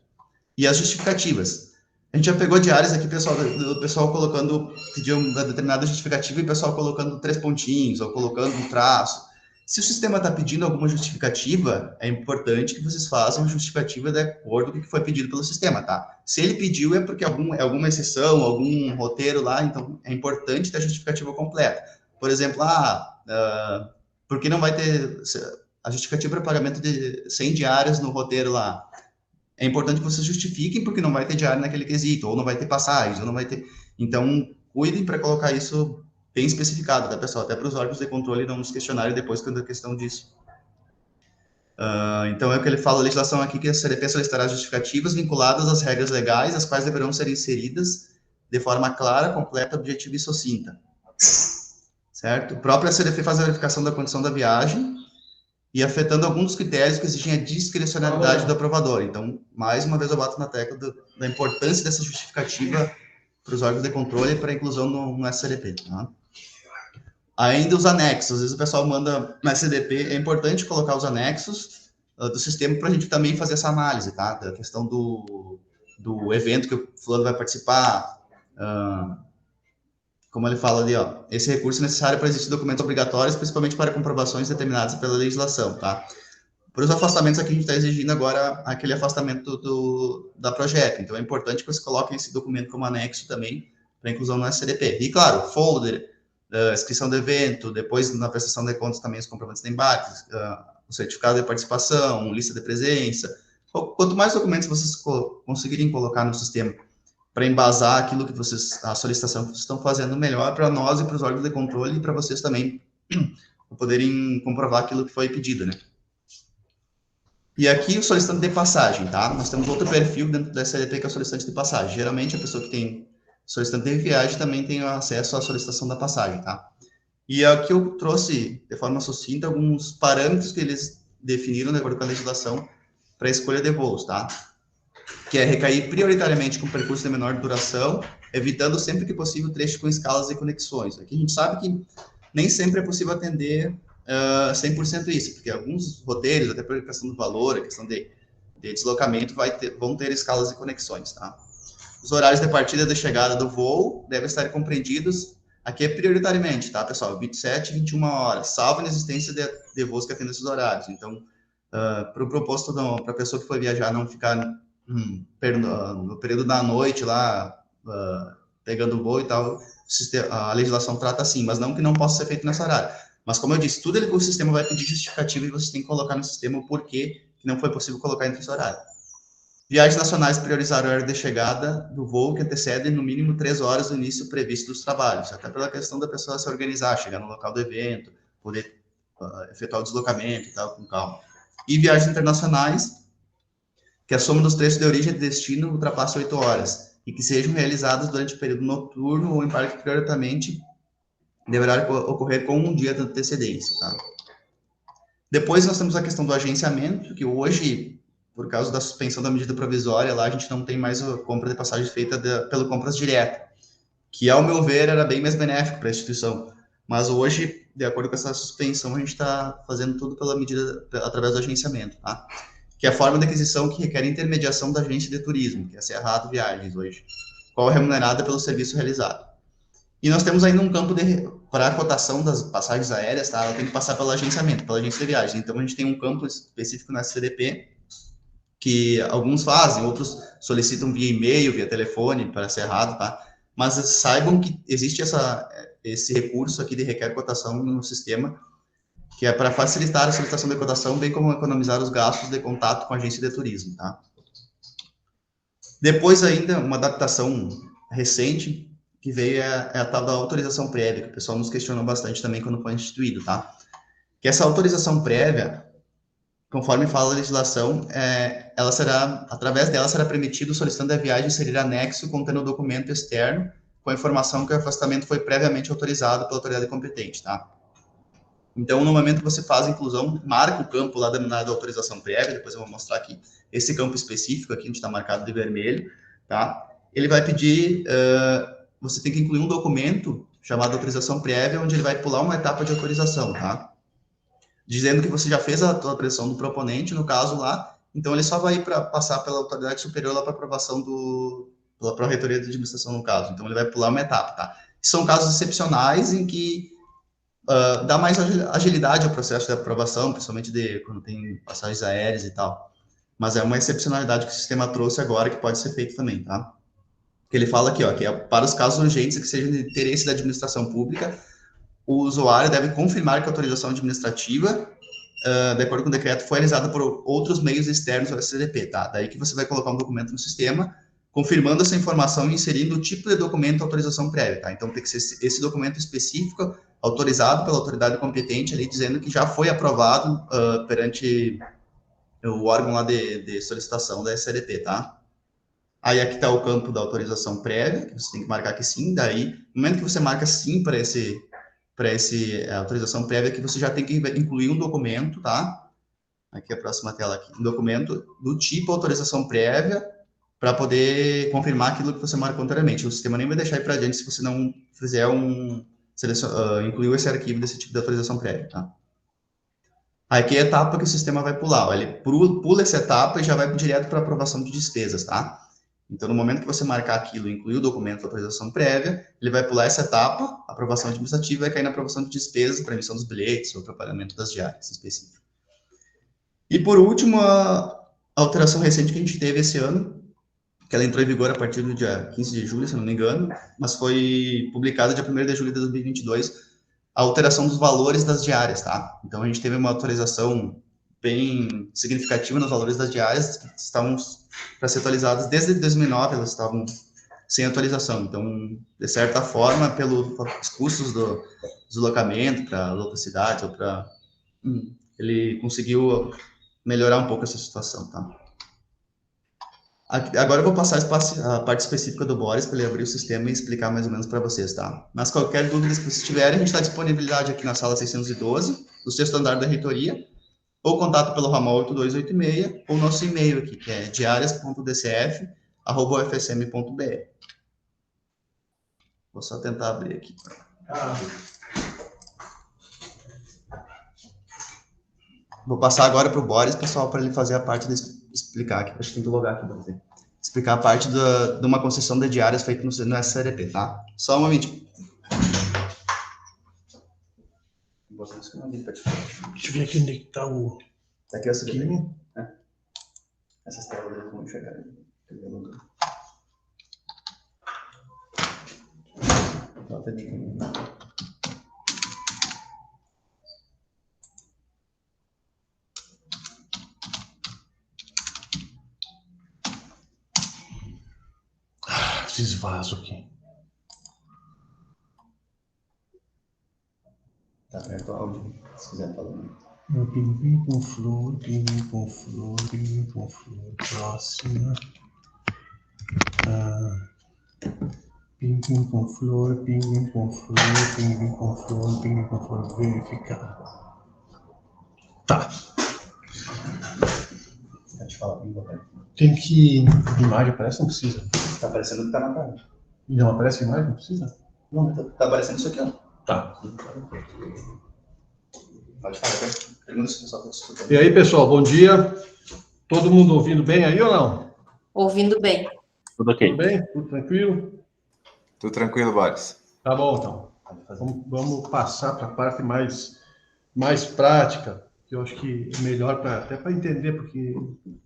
E as justificativas. A gente já pegou diárias aqui, pessoal, do pessoal colocando, pediu uma determinada justificativa e o pessoal colocando 3 pontinhos ou colocando um traço. Se o sistema está pedindo alguma justificativa, é importante que vocês façam a justificativa de acordo com o que foi pedido pelo sistema, tá? Se ele pediu é porque alguma exceção, algum roteiro lá, então é importante ter a justificativa completa. Por exemplo, por que não vai ter a justificativa para pagamento de 100 diárias no roteiro lá? É importante que vocês justifiquem porque não vai ter diário naquele quesito, ou não vai ter passagens, ou não vai ter... Então, cuidem para colocar isso bem especificado, tá, pessoal? Até para os órgãos de controle não nos questionarem depois quando a questão disso. Então, é o que ele fala, a legislação aqui, que a CDP solicitará justificativas vinculadas às regras legais, as quais deverão ser inseridas de forma clara, completa, objetiva e sucinta. Certo? A própria CDP faz a verificação da condição da viagem, e afetando alguns dos critérios que exigem a discricionalidade do aprovador. Então, mais uma vez eu bato na tecla da importância dessa justificativa para os órgãos de controle e para a inclusão no SCDP. Tá? Ainda os anexos. Às vezes o pessoal manda na SCDP, é importante colocar os anexos do sistema para a gente também fazer essa análise, tá? Da questão do evento que o fulano vai participar, como ele fala ali, ó, esse recurso é necessário para existir documentos obrigatórios, principalmente para comprovações determinadas pela legislação, tá? Por os afastamentos aqui, a gente está exigindo agora aquele afastamento da Projeto. Então, é importante que você coloque esse documento como anexo também para inclusão no SCDP. E, claro, folder, inscrição do evento, depois, na prestação de contas, também os comprovantes de embarque, o certificado de participação, lista de presença. Quanto mais documentos vocês conseguirem colocar no sistema para embasar aquilo que a solicitação que vocês estão fazendo, melhor para nós e para os órgãos de controle e para vocês também poderem comprovar aquilo que foi pedido, né? E aqui o solicitante de passagem, tá? Nós temos outro perfil dentro da SLP que é o solicitante de passagem. Geralmente a pessoa que tem solicitante de viagem também tem acesso à solicitação da passagem, tá? E aqui eu trouxe, de forma sucinta, alguns parâmetros que eles definiram de acordo com a legislação para a escolha de voos, tá? Que é recair prioritariamente com percurso de menor duração, evitando sempre que possível trechos com escalas e conexões. Aqui a gente sabe que nem sempre é possível atender 100% isso, porque alguns roteiros, até por questão do valor, a questão de deslocamento, vão ter escalas e conexões, tá? Os horários de partida e de chegada do voo devem estar compreendidos, aqui é prioritariamente, tá, pessoal? 27 e 21 horas, salvo a existência de voos que atendem esses horários. Então, para o proposto, para a pessoa que for viajar não ficar no período da noite lá, pegando o voo e tal, a legislação trata assim, mas não que não possa ser feito nessa horário. Mas, como eu disse, tudo o sistema vai pedir justificativa e você tem que colocar no sistema o porquê que não foi possível colocar entre esse horário. Viagens nacionais priorizar o horário de chegada do voo que antecede no mínimo 3 horas do início previsto dos trabalhos, até pela questão da pessoa se organizar, chegar no local do evento, poder efetuar o deslocamento e tal, com calma. E viagens internacionais, que a soma dos trechos de origem e de destino ultrapasse 8 horas, e que sejam realizadas durante o período noturno ou em parque prioritariamente deverá ocorrer com um dia de antecedência, tá? Depois nós temos a questão do agenciamento, que hoje, por causa da suspensão da medida provisória, lá a gente não tem mais a compra de passagem feita pelo compras direta, que, ao meu ver, era bem mais benéfico para a instituição. Mas hoje, de acordo com essa suspensão, a gente está fazendo tudo pela medida, através do agenciamento, tá? Que é a forma de aquisição que requer intermediação da agência de turismo, que é a Cerrado Viagens hoje, qual é remunerada pelo serviço realizado. E nós temos ainda um campo para a cotação das passagens aéreas, tá? Ela tem que passar pelo agenciamento, pela agência de viagens. Então, a gente tem um campo específico na SCDP, que alguns fazem, outros solicitam via e-mail, via telefone, para ser errado, tá? Mas saibam que existe esse recurso aqui de requer cotação no sistema, que é para facilitar a solicitação de cotação, bem como economizar os gastos de contato com a agência de turismo, tá? Depois ainda, uma adaptação recente, que veio é a tal da autorização prévia, que o pessoal nos questionou bastante também quando foi instituído, tá? Que essa autorização prévia, conforme fala a legislação, ela será, através dela será permitido o solicitante da viagem inserir anexo contendo o documento externo com a informação que o afastamento foi previamente autorizado pela autoridade competente, tá? Então, no momento que você faz a inclusão, marca o campo lá denominado autorização prévia, depois eu vou mostrar aqui, esse campo específico aqui, onde está marcado de vermelho, tá? Ele vai pedir, você tem que incluir um documento chamado autorização prévia, onde ele vai pular uma etapa de autorização, tá? Dizendo que você já fez a autorização do proponente, no caso lá, então ele só vai passar pela autoridade superior lá para aprovação pela Pró-Reitoria de Administração, no caso. Então, ele vai pular uma etapa, tá? São casos excepcionais em que dá mais agilidade ao processo de aprovação, principalmente quando tem passagens aéreas e tal. Mas é uma excepcionalidade que o sistema trouxe agora, que pode ser feito também, tá? Que ele fala aqui, ó, que é para os casos urgentes que sejam de interesse da administração pública, o usuário deve confirmar que a autorização administrativa, de acordo com o decreto, foi realizada por outros meios externos ao SCDP, tá? Daí que você vai colocar um documento no sistema, confirmando essa informação e inserindo o tipo de documento autorização prévia, tá? Então, tem que ser esse documento específico, autorizado pela autoridade competente, ali, dizendo que já foi aprovado perante o órgão lá de solicitação da SCDP, tá? Aí, aqui está o campo da autorização prévia, que você tem que marcar que sim, daí, no momento que você marca sim para esse autorização prévia, que você já tem que incluir um documento, tá? Aqui a próxima tela aqui, um documento do tipo autorização prévia, para poder confirmar aquilo que você marcou anteriormente. O sistema nem vai deixar ir para adiante se você não fizer incluiu esse arquivo desse tipo de autorização prévia, tá? Aqui é a etapa que o sistema vai pular, ó, ele pula essa etapa e já vai direto para aprovação de despesas, tá? Então, no momento que você marcar aquilo e incluir o documento de autorização prévia, ele vai pular essa etapa, aprovação administrativa, e vai cair na aprovação de despesas para emissão dos bilhetes ou para pagamento das diárias específicas. E, por último, a alteração recente que a gente teve esse ano, que ela entrou em vigor a partir do dia 15 de julho, se não me engano, mas foi publicada dia 1º de julho de 2022, a alteração dos valores das diárias, tá? Então, a gente teve uma atualização bem significativa nos valores das diárias, que estavam para ser atualizadas desde 2009, elas estavam sem atualização. Então, de certa forma, pelos custos do deslocamento para outras cidades, ou para... ele conseguiu melhorar um pouco essa situação, tá? Agora eu vou passar a parte específica do Boris para ele abrir o sistema e explicar mais ou menos para vocês, tá? Mas qualquer dúvida que vocês tiverem, a gente está disponibilidade aqui na sala 612, do sexto andar da reitoria, ou contato pelo ramal 8286, ou nosso e-mail aqui, que é diarias.dcf@ufsm.br. Vou só tentar abrir aqui. Vou passar agora para o Boris, pessoal, para ele fazer a parte de explicar aqui. Acho que tem que logar aqui para você. Explicar a parte de uma concessão de diárias feita no SCDP, tá? Só um momentinho. Deixa eu ver aqui onde está o... Aqui é o SCDP. Essas telas aí vão chegar. Esses vasos aqui. Tá aberto o áudio, se quiser falar. Pinguim com flor, pinguim com flor, pinguim com flor. Próxima. Pinguim com flor, pinguim com flor, pinguim com flor, pinguim com flor. Verificar. Tá. Pode falar, tem que... Imagem aparece? Não precisa. Tá aparecendo que tá na página. E não aparece imagem? Não precisa? Não, tá aparecendo isso aqui, ó. Tá. Pode falar, pergunta se o pessoal está escutando. E aí, pessoal, bom dia. Todo mundo ouvindo bem aí ou não? Ouvindo bem. Tudo ok. Tudo bem? Tudo tranquilo? Tudo tranquilo, Boris. Tá bom, então. Vamos passar para a parte mais prática, que eu acho que é melhor até para entender, porque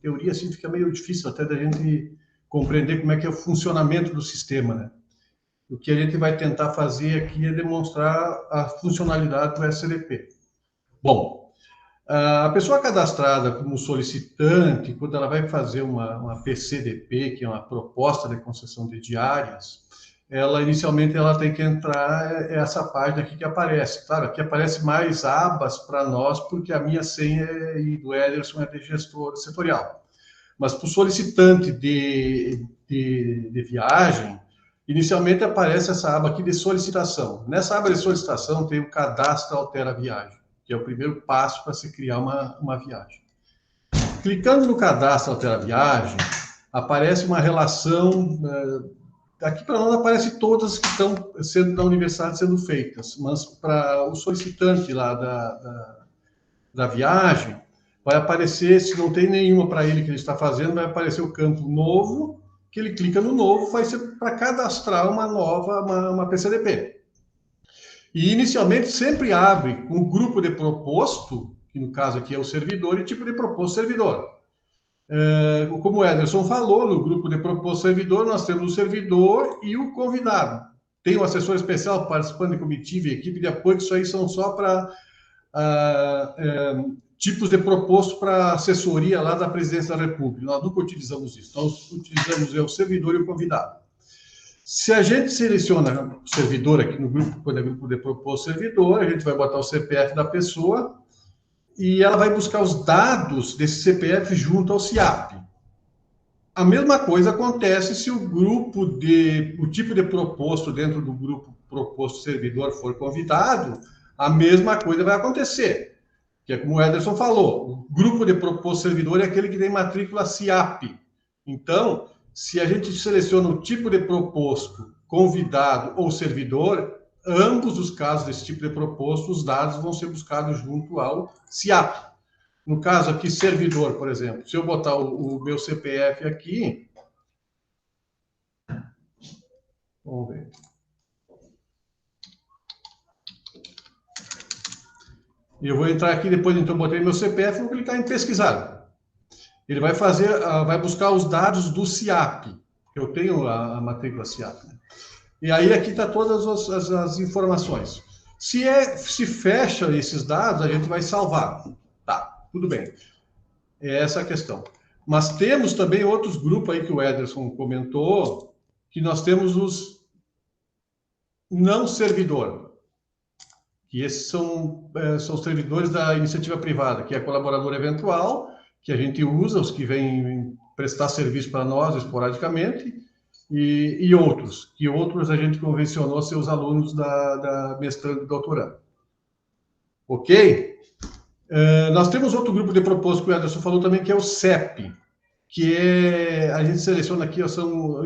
teoria assim fica meio difícil até da gente compreender como é que é o funcionamento do sistema, né? O que a gente vai tentar fazer aqui é demonstrar a funcionalidade do SCDP. Bom, a pessoa cadastrada como solicitante, quando ela vai fazer uma PCDP, que é uma proposta de concessão de diárias, inicialmente ela tem que entrar essa página aqui que aparece. Claro, aqui aparece mais abas para nós, porque a minha senha e do Ederson é de gestor setorial. Mas para o solicitante de viagem, inicialmente aparece essa aba aqui de solicitação. Nessa aba de solicitação tem o cadastro altera viagem, que é o primeiro passo para se criar uma viagem. Clicando no cadastro altera viagem, aparece uma relação... Aqui para nós aparece todas que estão sendo da universidade sendo feitas, mas para o solicitante lá da viagem, vai aparecer, se não tem nenhuma para ele que ele está fazendo, vai aparecer o campo novo, que ele clica no novo, vai ser para cadastrar uma nova, uma PCDP. E, inicialmente, sempre abre com o grupo de proposto, que no caso aqui é o servidor, e tipo de proposto servidor. Como o Ederson falou, no grupo de proposto servidor, nós temos o servidor e o convidado. Tem um assessor especial participando de comitiva e equipe de apoio, que isso aí são só para tipos de proposto para assessoria lá da Presidência da República. Nós nunca utilizamos isso. Nós utilizamos o servidor e o convidado. Se a gente seleciona o servidor aqui no grupo, quando é grupo de proposto servidor, a gente vai botar o CPF da pessoa e ela vai buscar os dados desse CPF junto ao CIAP. A mesma coisa acontece se o tipo de proposto dentro do grupo proposto servidor for convidado, a mesma coisa vai acontecer. Que é como o Ederson falou, o grupo de proposto servidor é aquele que tem matrícula CIAP. Então, se a gente seleciona o tipo de proposto, convidado ou servidor, ambos os casos desse tipo de proposto, os dados vão ser buscados junto ao CIAP. No caso aqui, servidor, por exemplo, se eu botar o meu CPF aqui, vamos ver. Eu vou entrar aqui, depois então botei meu CPF, vou clicar em pesquisar. Ele vai vai buscar os dados do CIAP. Eu tenho a matrícula CIAP. Né? E aí aqui está todas as informações. Se fecha esses dados, a gente vai salvar. Tá, tudo bem. É essa a questão. Mas temos também outros grupos aí que o Ederson comentou, que nós temos os não servidor. Que esses são os servidores da iniciativa privada, que é colaborador eventual, que a gente usa, os que vêm prestar serviço para nós esporadicamente, e outros, que outros a gente convencionou ser os alunos da mestrando e doutorando. Ok? Nós temos outro grupo de propósito que o Ederson falou também, que é o CEP, que a gente seleciona aqui, são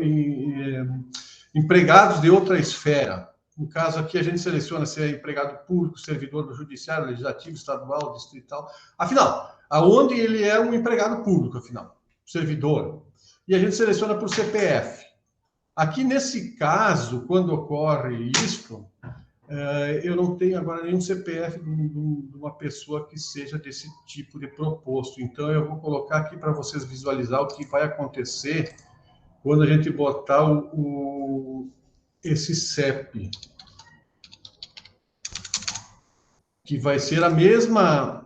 empregados de outra esfera. No caso aqui, a gente seleciona se é empregado público, servidor do judiciário, legislativo, estadual, distrital. Afinal, aonde ele é um empregado público, afinal, servidor. E a gente seleciona por CPF. Aqui, nesse caso, quando ocorre isso, eu não tenho agora nenhum CPF de uma pessoa que seja desse tipo de proposto. Então, eu vou colocar aqui para vocês visualizar o que vai acontecer quando a gente botar esse CEP, que vai ser a mesma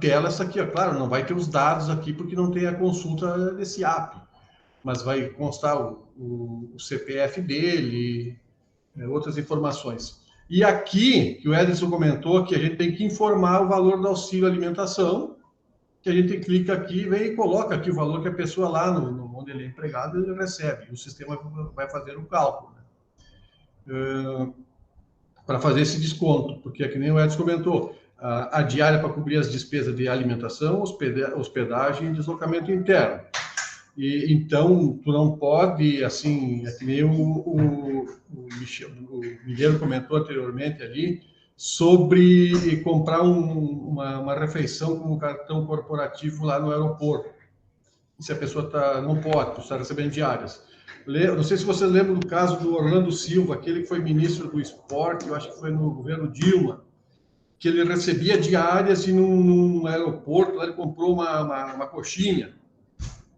tela, essa aqui, ó. Claro, não vai ter os dados aqui, porque não tem a consulta desse app, mas vai constar o CPF dele, outras informações. E aqui, que o Ederson comentou, que a gente tem que informar o valor do auxílio alimentação, que a gente clica aqui, vem e coloca aqui o valor que a pessoa lá, onde ele é empregado, ele recebe. E o sistema vai fazer o cálculo, né? Para fazer esse desconto, porque é que nem o Edson comentou, a diária para cobrir as despesas de alimentação, hospedagem e deslocamento interno. E, então, tu não pode, assim, é que nem o Miguel comentou anteriormente ali, sobre comprar uma refeição com um cartão corporativo lá no aeroporto. Se a pessoa não pode, está recebendo diárias. Não sei se você lembra do caso do Orlando Silva, aquele que foi ministro do esporte, eu acho que foi no governo Dilma, que ele recebia diárias e num aeroporto, lá ele comprou uma coxinha,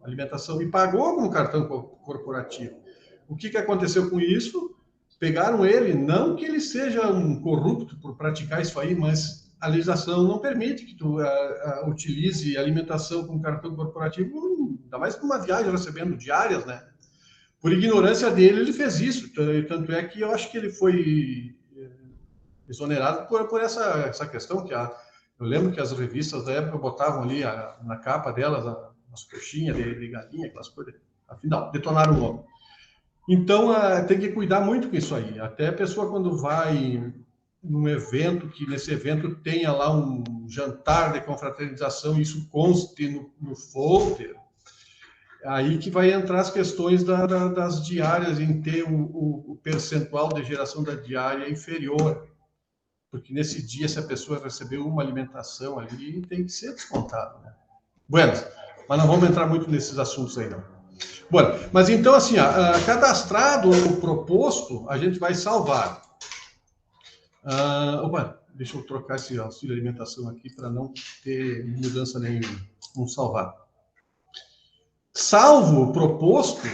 alimentação, e pagou com um cartão corporativo. O que aconteceu com isso? Pegaram ele, não que ele seja um corrupto por praticar isso aí, mas a legislação não permite que tu utilize alimentação com cartão corporativo, ainda mais para uma viagem recebendo diárias, né? Por ignorância dele, ele fez isso. Tanto é que eu acho que ele foi exonerado por essa questão, que eu lembro que as revistas da época botavam ali na capa delas as coxinhas de galinha, aquelas coisas. Afinal, detonaram o homem. Então, tem que cuidar muito com isso aí. Até a pessoa, quando vai num evento, que nesse evento tenha lá um jantar de confraternização, isso conste no folder, aí que vai entrar as questões das diárias, em ter o percentual de geração da diária inferior. Porque nesse dia, se a pessoa recebeu uma alimentação ali, tem que ser descontado, né? Bueno, mas não vamos entrar muito nesses assuntos aí, não. Bom, mas então, assim, cadastrado o proposto, a gente vai salvar. Opa, deixa eu trocar esse auxílio alimentação aqui para não ter mudança nenhuma. Vamos salvar. Salvo o proposto,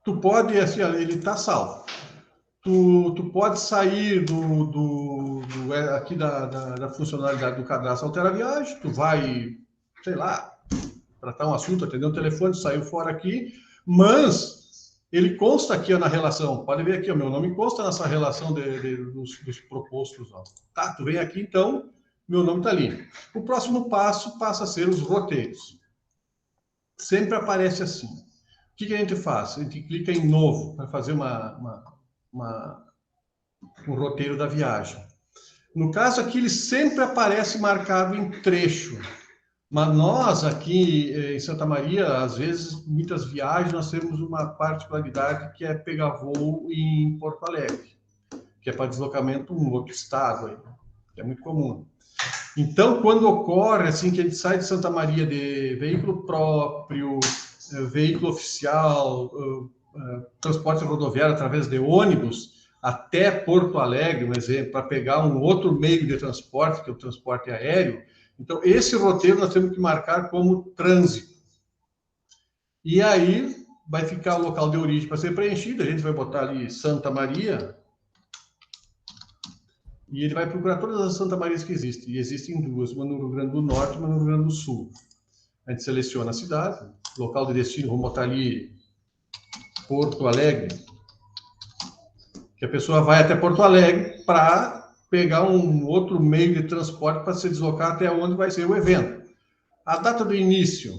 tu pode, assim, ele está salvo. Tu pode sair aqui da funcionalidade do cadastro altera viagem, tu vai, sei lá, tratar um assunto, atender um telefone, saiu fora aqui, mas ele consta aqui na relação, pode ver aqui, o meu nome consta nessa relação dos propostos. Ó. Tá, tu vem aqui, então, meu nome está ali. O próximo passo passa a ser os roteiros. Sempre aparece assim. O que a gente faz? A gente clica em novo para fazer um roteiro da viagem. No caso aqui, ele sempre aparece marcado em trecho. Mas nós aqui em Santa Maria, às vezes, muitas viagens, nós temos uma particularidade que é pegar voo em Porto Alegre, que é para deslocamento em um outro estado, aí, que é muito comum. Então, quando ocorre assim que a gente sai de Santa Maria de veículo próprio, veículo oficial, transporte rodoviário através de ônibus, até Porto Alegre, um exemplo, para pegar um outro meio de transporte, que é o transporte aéreo, então, esse roteiro nós temos que marcar como trânsito. E aí, vai ficar o local de origem para ser preenchido, a gente vai botar ali Santa Maria, e ele vai procurar todas as Santa Marias que existem. E existem duas, uma no Rio Grande do Norte e uma no Rio Grande do Sul. A gente seleciona a cidade, local de destino, vamos botar ali Porto Alegre, que a pessoa vai até Porto Alegre para pegar um outro meio de transporte para se deslocar até onde vai ser o evento. A data do início,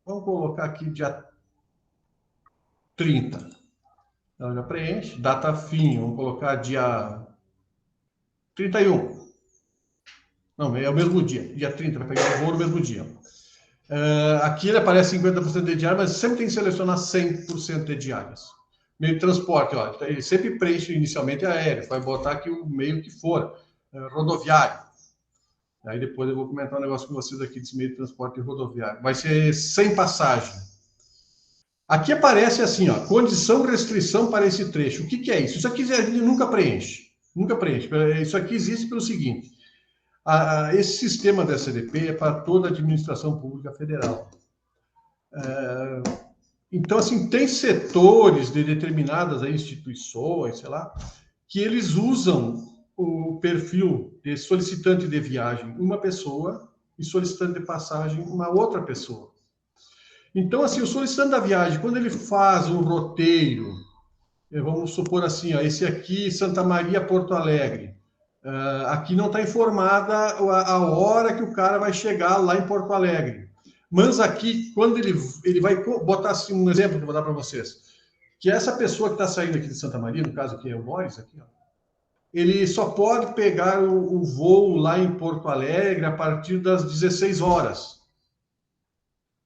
vamos colocar aqui dia 30. Então, já preenche. Data fim, vamos colocar dia 31. Não, é o mesmo dia 30, vai pegar o voo no mesmo dia. Aqui ele aparece 50% de diária, mas sempre tem que selecionar 100% de diárias. Meio de transporte, ó, ele sempre preenche inicialmente aéreo, vai botar aqui o meio que for, rodoviário. Aí depois eu vou comentar um negócio com vocês aqui desse meio de transporte rodoviário. Vai ser sem passagem. Aqui aparece assim, ó, condição, restrição para esse trecho. O que é isso? Isso aqui a gente nunca preenche. Nunca preenche. Isso aqui existe pelo seguinte. Esse sistema da SDP é para toda a administração pública federal. Então, assim, tem setores de determinadas instituições, sei lá, que eles usam o perfil de solicitante de viagem uma pessoa e solicitante de passagem uma outra pessoa. Então, assim, o solicitante da viagem, quando ele faz um roteiro, vamos supor assim, ó, esse aqui, Santa Maria, Porto Alegre, aqui não está informada a hora que o cara vai chegar lá em Porto Alegre. Mas aqui, quando ele vai botar assim, um exemplo que eu vou dar para vocês, que essa pessoa que está saindo aqui de Santa Maria, no caso aqui é o Boris, aqui, ó, ele só pode pegar o voo lá em Porto Alegre a partir das 16 horas.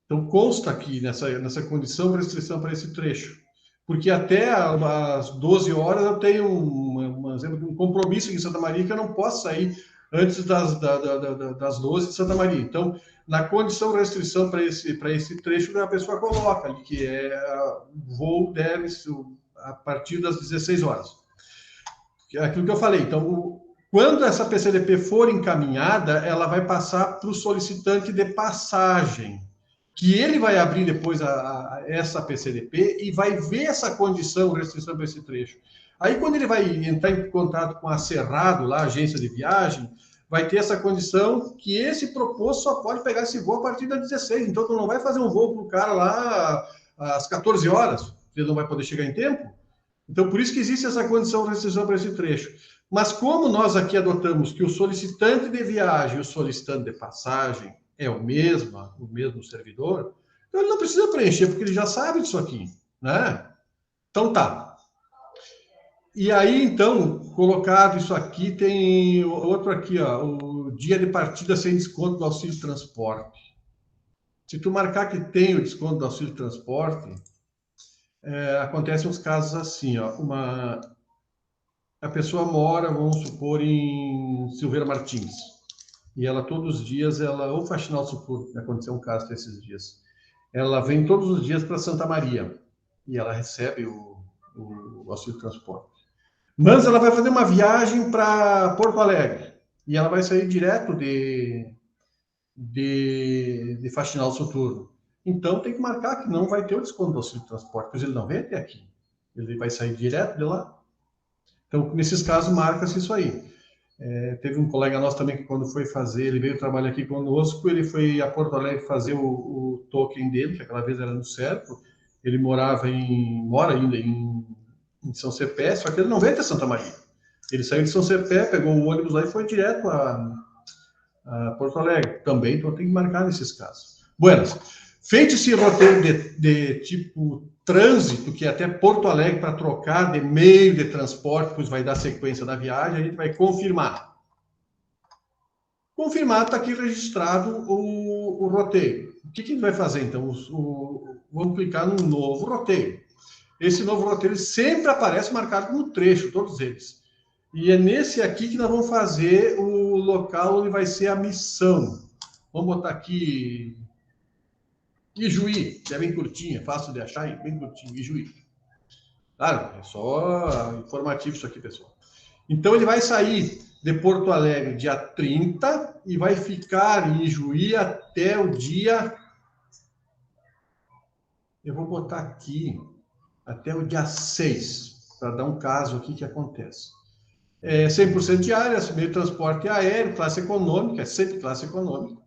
Então, consta aqui nessa condição restrição para esse trecho. Porque até às 12 horas eu tenho um compromisso aqui em Santa Maria que eu não posso sair antes das 12 de Santa Maria. Então, na condição restrição para esse trecho, a pessoa coloca ali que o voo deve a partir das 16 horas. É aquilo que eu falei. Então, quando essa PCDP for encaminhada, ela vai passar para o solicitante de passagem, que ele vai abrir depois essa PCDP e vai ver essa condição, restrição para esse trecho. Aí, quando ele vai entrar em contato com a Cerrado, lá, a agência de viagem, vai ter essa condição que esse proposto só pode pegar esse voo a partir das 16. Então, tu não vai fazer um voo para o cara lá às 14 horas, ele não vai poder chegar em tempo. Então, por isso que existe essa condição de restrição para esse trecho. Mas como nós aqui adotamos que o solicitante de viagem e o solicitante de passagem é o mesmo servidor, então ele não precisa preencher, porque ele já sabe disso aqui, né? Então, tá. E aí, então, colocado isso aqui, tem outro aqui, ó, o dia de partida sem desconto do auxílio transporte. Se tu marcar que tem o desconto do auxílio transporte, acontecem uns casos assim, ó, a pessoa mora, vamos supor, em Silveira Martins. e ela todos os dias, ou faxinal soturno, aconteceu um caso desses dias, ela vem todos os dias para Santa Maria, e ela recebe o auxílio transporte. Mas ela vai fazer uma viagem para Porto Alegre, e ela vai sair direto de faxinal soturno. Então, tem que marcar que não vai ter o desconto do auxílio transporte, pois ele não vem até aqui. Ele vai sair direto de lá. Então, nesses casos, marca-se isso aí. Teve um colega nosso também que, quando foi fazer, ele veio trabalhar aqui conosco, ele foi a Porto Alegre fazer o token dele, que aquela vez era no Cerco. Ele mora ainda em São Cepé, só que ele não veio até Santa Maria. Ele saiu de São Cepé, pegou um ônibus lá e foi direto a Porto Alegre. Também, então tem que marcar nesses casos. Buenas. Feito esse roteiro de tipo trânsito, que é até Porto Alegre, para trocar de meio de transporte, pois vai dar sequência da viagem, a gente vai confirmar. Confirmado, está aqui registrado o roteiro. O que a gente vai fazer, então? Vamos clicar no novo roteiro. Esse novo roteiro sempre aparece marcado como trecho, todos eles. E é nesse aqui que nós vamos fazer o local onde vai ser a missão. Vamos botar aqui Ijuí, que é bem curtinha, fácil de achar, bem curtinho, Ijuí. Claro, é só informativo isso aqui, pessoal. Então, ele vai sair de Porto Alegre dia 30 e vai ficar em Ijuí até o dia... Eu vou botar aqui, até o dia 6, para dar um caso aqui que acontece. 100% diária, meio de transporte aéreo, classe econômica, é sempre classe econômica.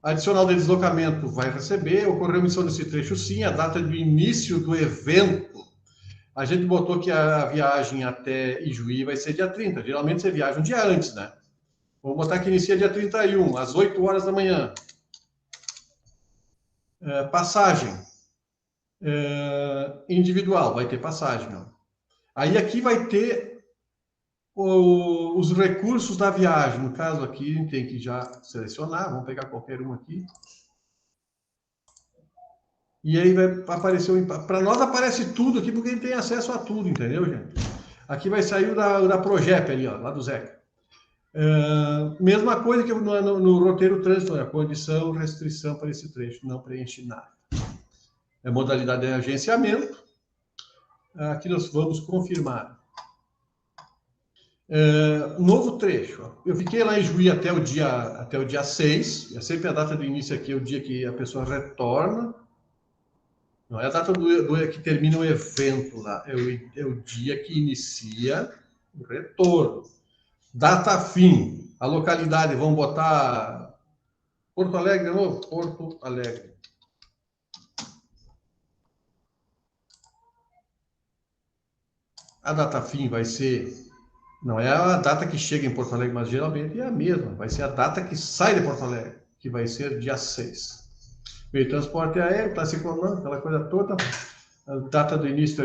Adicional de deslocamento vai receber, ocorreu missão nesse trecho sim, a data de início do evento. A gente botou que a viagem até Ijuí vai ser dia 30, geralmente você viaja um dia antes, né? Vamos botar que inicia dia 31, às 8 horas da manhã. Passagem. Individual, vai ter passagem. Ó. Aí aqui vai ter os recursos da viagem. No caso aqui, a gente tem que já selecionar. Vamos pegar qualquer um aqui. E aí vai aparecer o impacto. Para nós aparece tudo aqui, porque a gente tem acesso a tudo, entendeu, gente? Aqui vai sair o da Progep ali, ó, lá do Zeca. Mesma coisa que no roteiro trânsito, a condição, restrição para esse trecho, não preenche nada. Modalidade de agenciamento. Aqui nós vamos confirmar. Novo trecho. Eu fiquei lá em Juí até o dia 6. É sempre a data do início aqui, é o dia que a pessoa retorna. Não é a data do que termina o evento lá. É o dia que inicia o retorno. Data fim. A localidade, vamos botar Porto Alegre de novo? Porto Alegre. A data fim vai ser... Não é a data que chega em Porto Alegre, mas geralmente é a mesma. Vai ser a data que sai de Porto Alegre, que vai ser dia 6. Meio de transporte aéreo, classe econômica, aquela coisa toda. A data do início,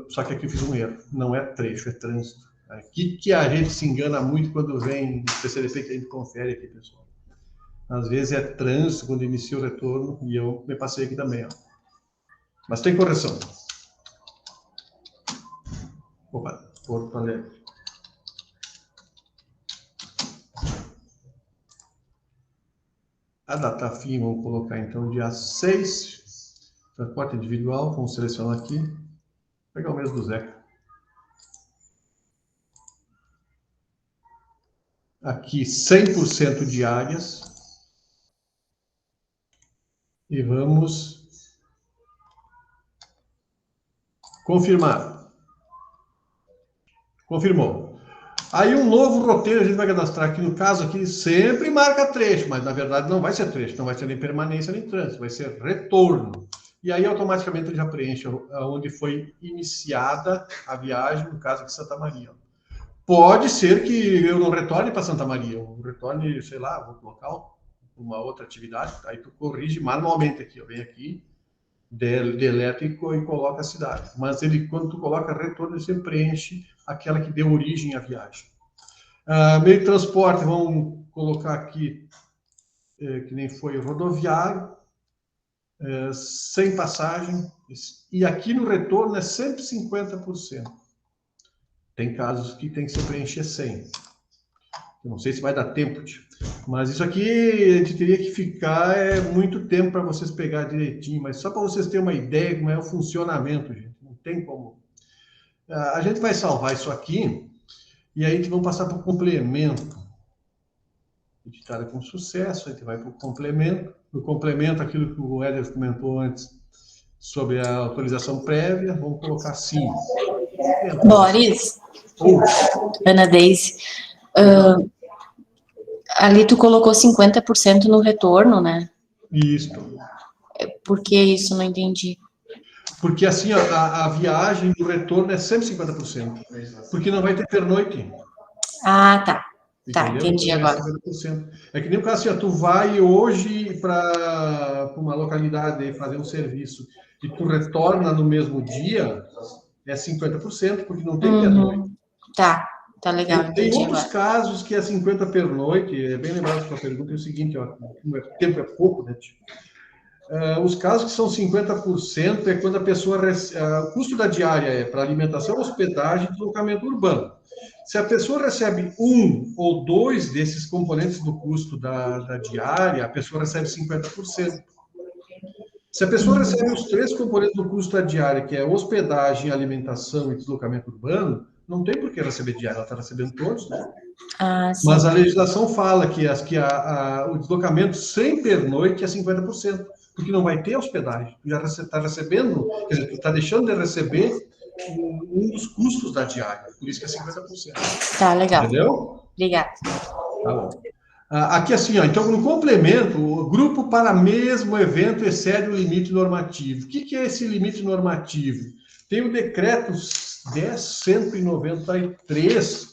só que aqui eu fiz um erro. Não é trecho, é trânsito. Aqui que a gente se engana muito quando vem no PCDP que a gente confere aqui, pessoal. Às vezes é trânsito quando inicia o retorno, e eu me passei aqui também. Ó. Mas tem correção. Opa, Porto Alegre. A data fim, vamos colocar então dia 6. Transporte individual, vamos selecionar aqui. Vou pegar o mesmo do Zeca. Aqui 100% diárias. E vamos confirmar. Confirmou. Aí um novo roteiro a gente vai cadastrar aqui, no caso aqui, sempre marca trecho, mas na verdade não vai ser trecho, não vai ser nem permanência nem trânsito, vai ser retorno. E aí automaticamente ele já preenche onde foi iniciada a viagem, no caso aqui Santa Maria. Pode ser que eu não retorne para Santa Maria, eu retorne, sei lá, vou colocar uma outra atividade, aí tu corrige manualmente aqui, eu venho aqui, deleta e coloca a cidade. Mas ele, quando tu coloca retorno, ele sempre preenche aquela que deu origem à viagem. Meio de transporte, vamos colocar aqui, que nem foi rodoviário, sem passagem, e aqui no retorno é sempre 50%. Tem casos que tem que se preencher 100%. Eu não sei se vai dar tempo, tio. Mas isso aqui a gente teria que ficar muito tempo para vocês pegar direitinho, mas só para vocês terem uma ideia como é o funcionamento, gente. Não tem como. A gente vai salvar isso aqui e aí a gente vai passar para o complemento. Editada com sucesso, a gente vai para o complemento. No complemento, aquilo que o Éder comentou antes sobre a autorização prévia, vamos colocar assim. Boris, Ana Deise, ali tu colocou 50% no retorno, né? Isso. Por que isso? Não entendi. Porque assim, ó, a viagem do retorno é sempre 50%. Porque não vai ter pernoite. Ah, tá. Tá, Entendeu? entendi Então, agora. 50%. É que nem o caso assim, ó, tu vai hoje para uma localidade fazer um serviço e tu retorna no mesmo dia, é 50%, porque não tem pernoite. Tá legal, Tem entendi outros agora. casos que é 50 pernoite, é bem lembrado da sua pergunta, é o seguinte, ó, o tempo é pouco, né, tio? Os casos que são 50% é quando a pessoa o custo da diária é para alimentação, hospedagem e deslocamento urbano. Se a pessoa recebe um ou dois desses componentes do custo da diária, a pessoa recebe 50%. Se a pessoa recebe os três componentes do custo da diária, que é hospedagem, alimentação e deslocamento urbano, não tem por que receber diária, ela está recebendo todos, né? Ah, sim. Mas a legislação fala que o deslocamento sem pernoite é 50%, porque não vai ter hospedagem. Tu já está recebendo, quer dizer, tu está deixando de receber um dos custos da diária, por isso que é 50%. Tá, legal. Entendeu? Obrigada. Tá bom. Aqui assim, ó, então no complemento, o grupo para mesmo evento excede o limite normativo. O que é esse limite normativo? Tem o decreto 10.193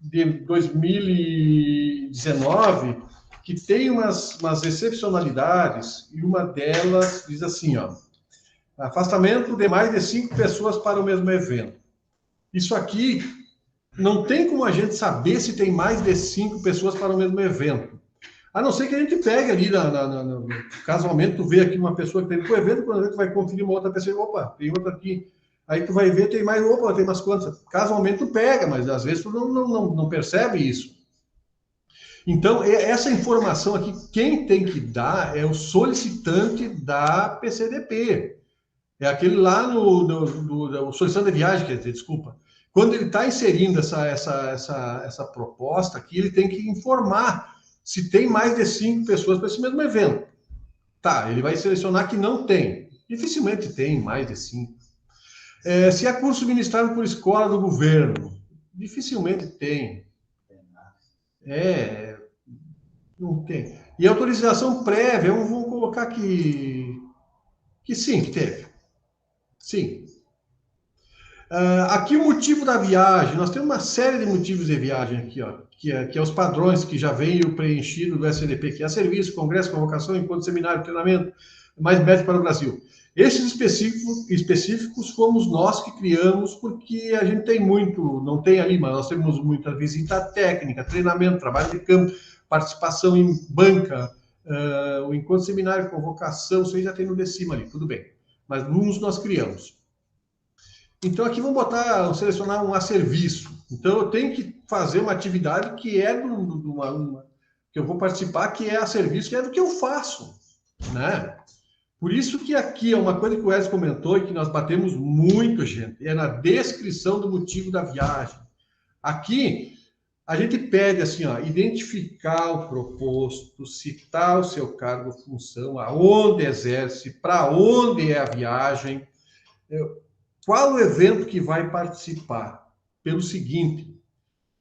de 2019, que tem umas excepcionalidades, e uma delas diz assim, ó, afastamento de mais de 5 pessoas para o mesmo evento. Isso aqui não tem como a gente saber se tem mais de 5 pessoas para o mesmo evento. A não ser que a gente pegue ali, casualmente, tu vê aqui uma pessoa que tem para o evento, quando a gente vai conferir uma outra pessoa, opa, tem outra aqui. Aí tu vai ver, tem mais, opa, tem umas quantas. Casualmente tu pega, mas às vezes tu não percebe isso. Então, essa informação aqui, quem tem que dar é o solicitante da PCDP. É aquele lá no solicitante de viagem, quer dizer, desculpa. Quando ele está inserindo essa proposta aqui, ele tem que informar se tem mais de 5 pessoas para esse mesmo evento. Tá, ele vai selecionar que não tem. Dificilmente tem mais de 5. Se é curso ministrado por escola do governo, dificilmente tem. Não tem. E autorização prévia, eu vou colocar que sim, que teve. Sim. Aqui o motivo da viagem, nós temos uma série de motivos de viagem aqui, ó, que é os padrões que já veio preenchido do SDP, que é serviço, congresso, convocação, encontro, seminário, treinamento, mais médico para o Brasil. Esses específicos fomos nós que criamos, porque a gente tem muito, não tem ali, mas nós temos muita visita técnica, treinamento, trabalho de campo, participação em banca, o encontro seminário, convocação, isso aí já tem no de cima ali, tudo bem. Mas uns nós criamos. Então aqui vamos selecionar um a serviço. Então eu tenho que fazer uma atividade que é que eu vou participar, que é a serviço, que é do que eu faço, né? Por isso que aqui é uma coisa que o Wes comentou e que nós batemos muito, gente, é na descrição do motivo da viagem. Aqui, a gente pede assim, ó, identificar o proposto, citar o seu cargo ou função, aonde exerce, para onde é a viagem, qual o evento que vai participar. Pelo seguinte,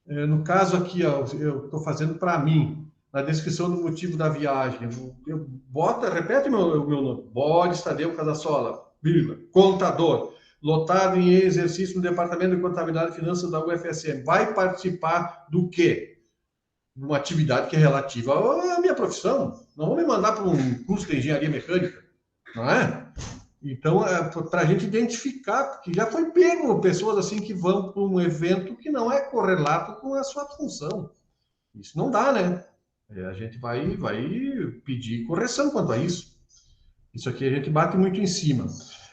no caso aqui, ó, eu estou fazendo para mim, na descrição do motivo da viagem, repete meu nome, Boris Tadeu Casasola, vírgula, contador, lotado em exercício no Departamento de Contabilidade e Finanças da UFSM. Vai participar do quê? Uma atividade que é relativa à minha profissão. Não vou me mandar para um curso de engenharia mecânica, não é? Então, para a gente identificar, porque já foi pego pessoas assim que vão para um evento que não é correlato com a sua função. Isso não dá, né? A gente vai pedir correção quanto a isso. Isso aqui a gente bate muito em cima.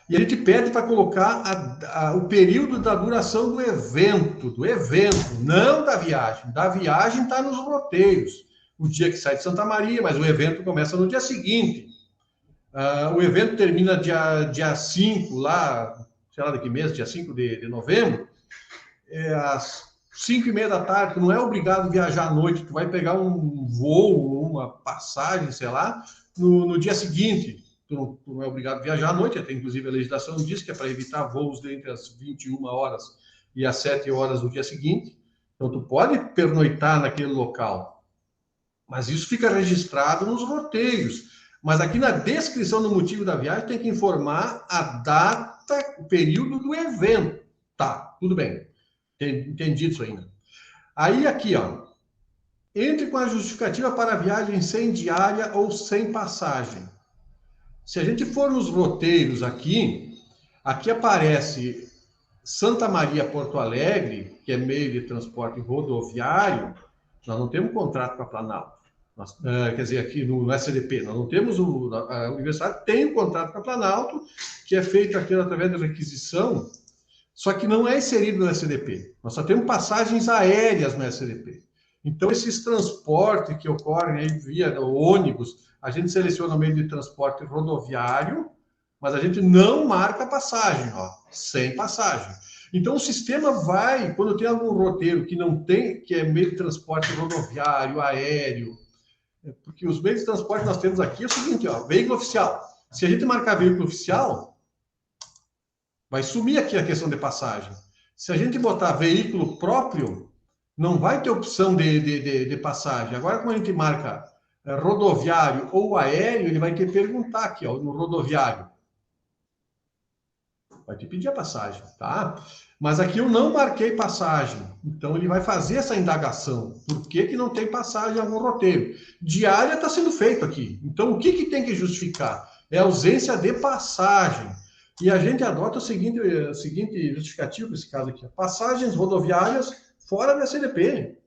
E a gente pede para colocar o período da duração do evento, não da viagem. Da viagem está nos roteiros. O dia que sai de Santa Maria, mas o evento começa no dia seguinte. O evento termina dia 5, lá, sei lá, daqui mês, dia 5 de novembro, às 5h30 da tarde. Tu não é obrigado a viajar à noite, tu vai pegar um voo, uma passagem, sei lá, no dia seguinte. Tu não é obrigado a viajar à noite, até inclusive a legislação diz que é para evitar voos entre as 21 horas e as 7 horas do dia seguinte. Então, tu pode pernoitar naquele local, mas isso fica registrado nos roteiros. Mas aqui na descrição do motivo da viagem tem que informar a data, o período do evento. Tá, tudo bem. Entendido isso ainda. Aí aqui, ó. Entre com a justificativa para a viagem sem diária ou sem passagem. Se a gente for nos roteiros aqui aparece Santa Maria, Porto Alegre, que é meio de transporte rodoviário. Nós não temos contrato com a Planalto. Quer dizer, aqui no SDP, nós não temos a universidade tem um contrato com a Planalto, que é feito aqui através da requisição, só que não é inserido no SDP. Nós só temos passagens aéreas no SDP. Então, esses transportes que ocorrem aí via ônibus, a gente seleciona o meio de transporte rodoviário, mas a gente não marca passagem, ó, sem passagem. Então, o sistema vai, quando tem algum roteiro que não tem, que é meio de transporte rodoviário, aéreo, porque os meios de transporte que nós temos aqui é o seguinte, ó, veículo oficial. Se a gente marcar veículo oficial, vai sumir aqui a questão de passagem. Se a gente botar veículo próprio, não vai ter opção de passagem. Agora, quando a gente marca rodoviário ou aéreo, ele vai ter que perguntar aqui, ó, no rodoviário. Vai te pedir a passagem, tá? Mas aqui eu não marquei passagem. Então, ele vai fazer essa indagação. Por que não tem passagem em algum roteiro? Diária está sendo feito aqui. Então, o que tem que justificar? É a ausência de passagem. E a gente adota o seguinte justificativo para esse caso aqui. Passagens rodoviárias fora da CDP.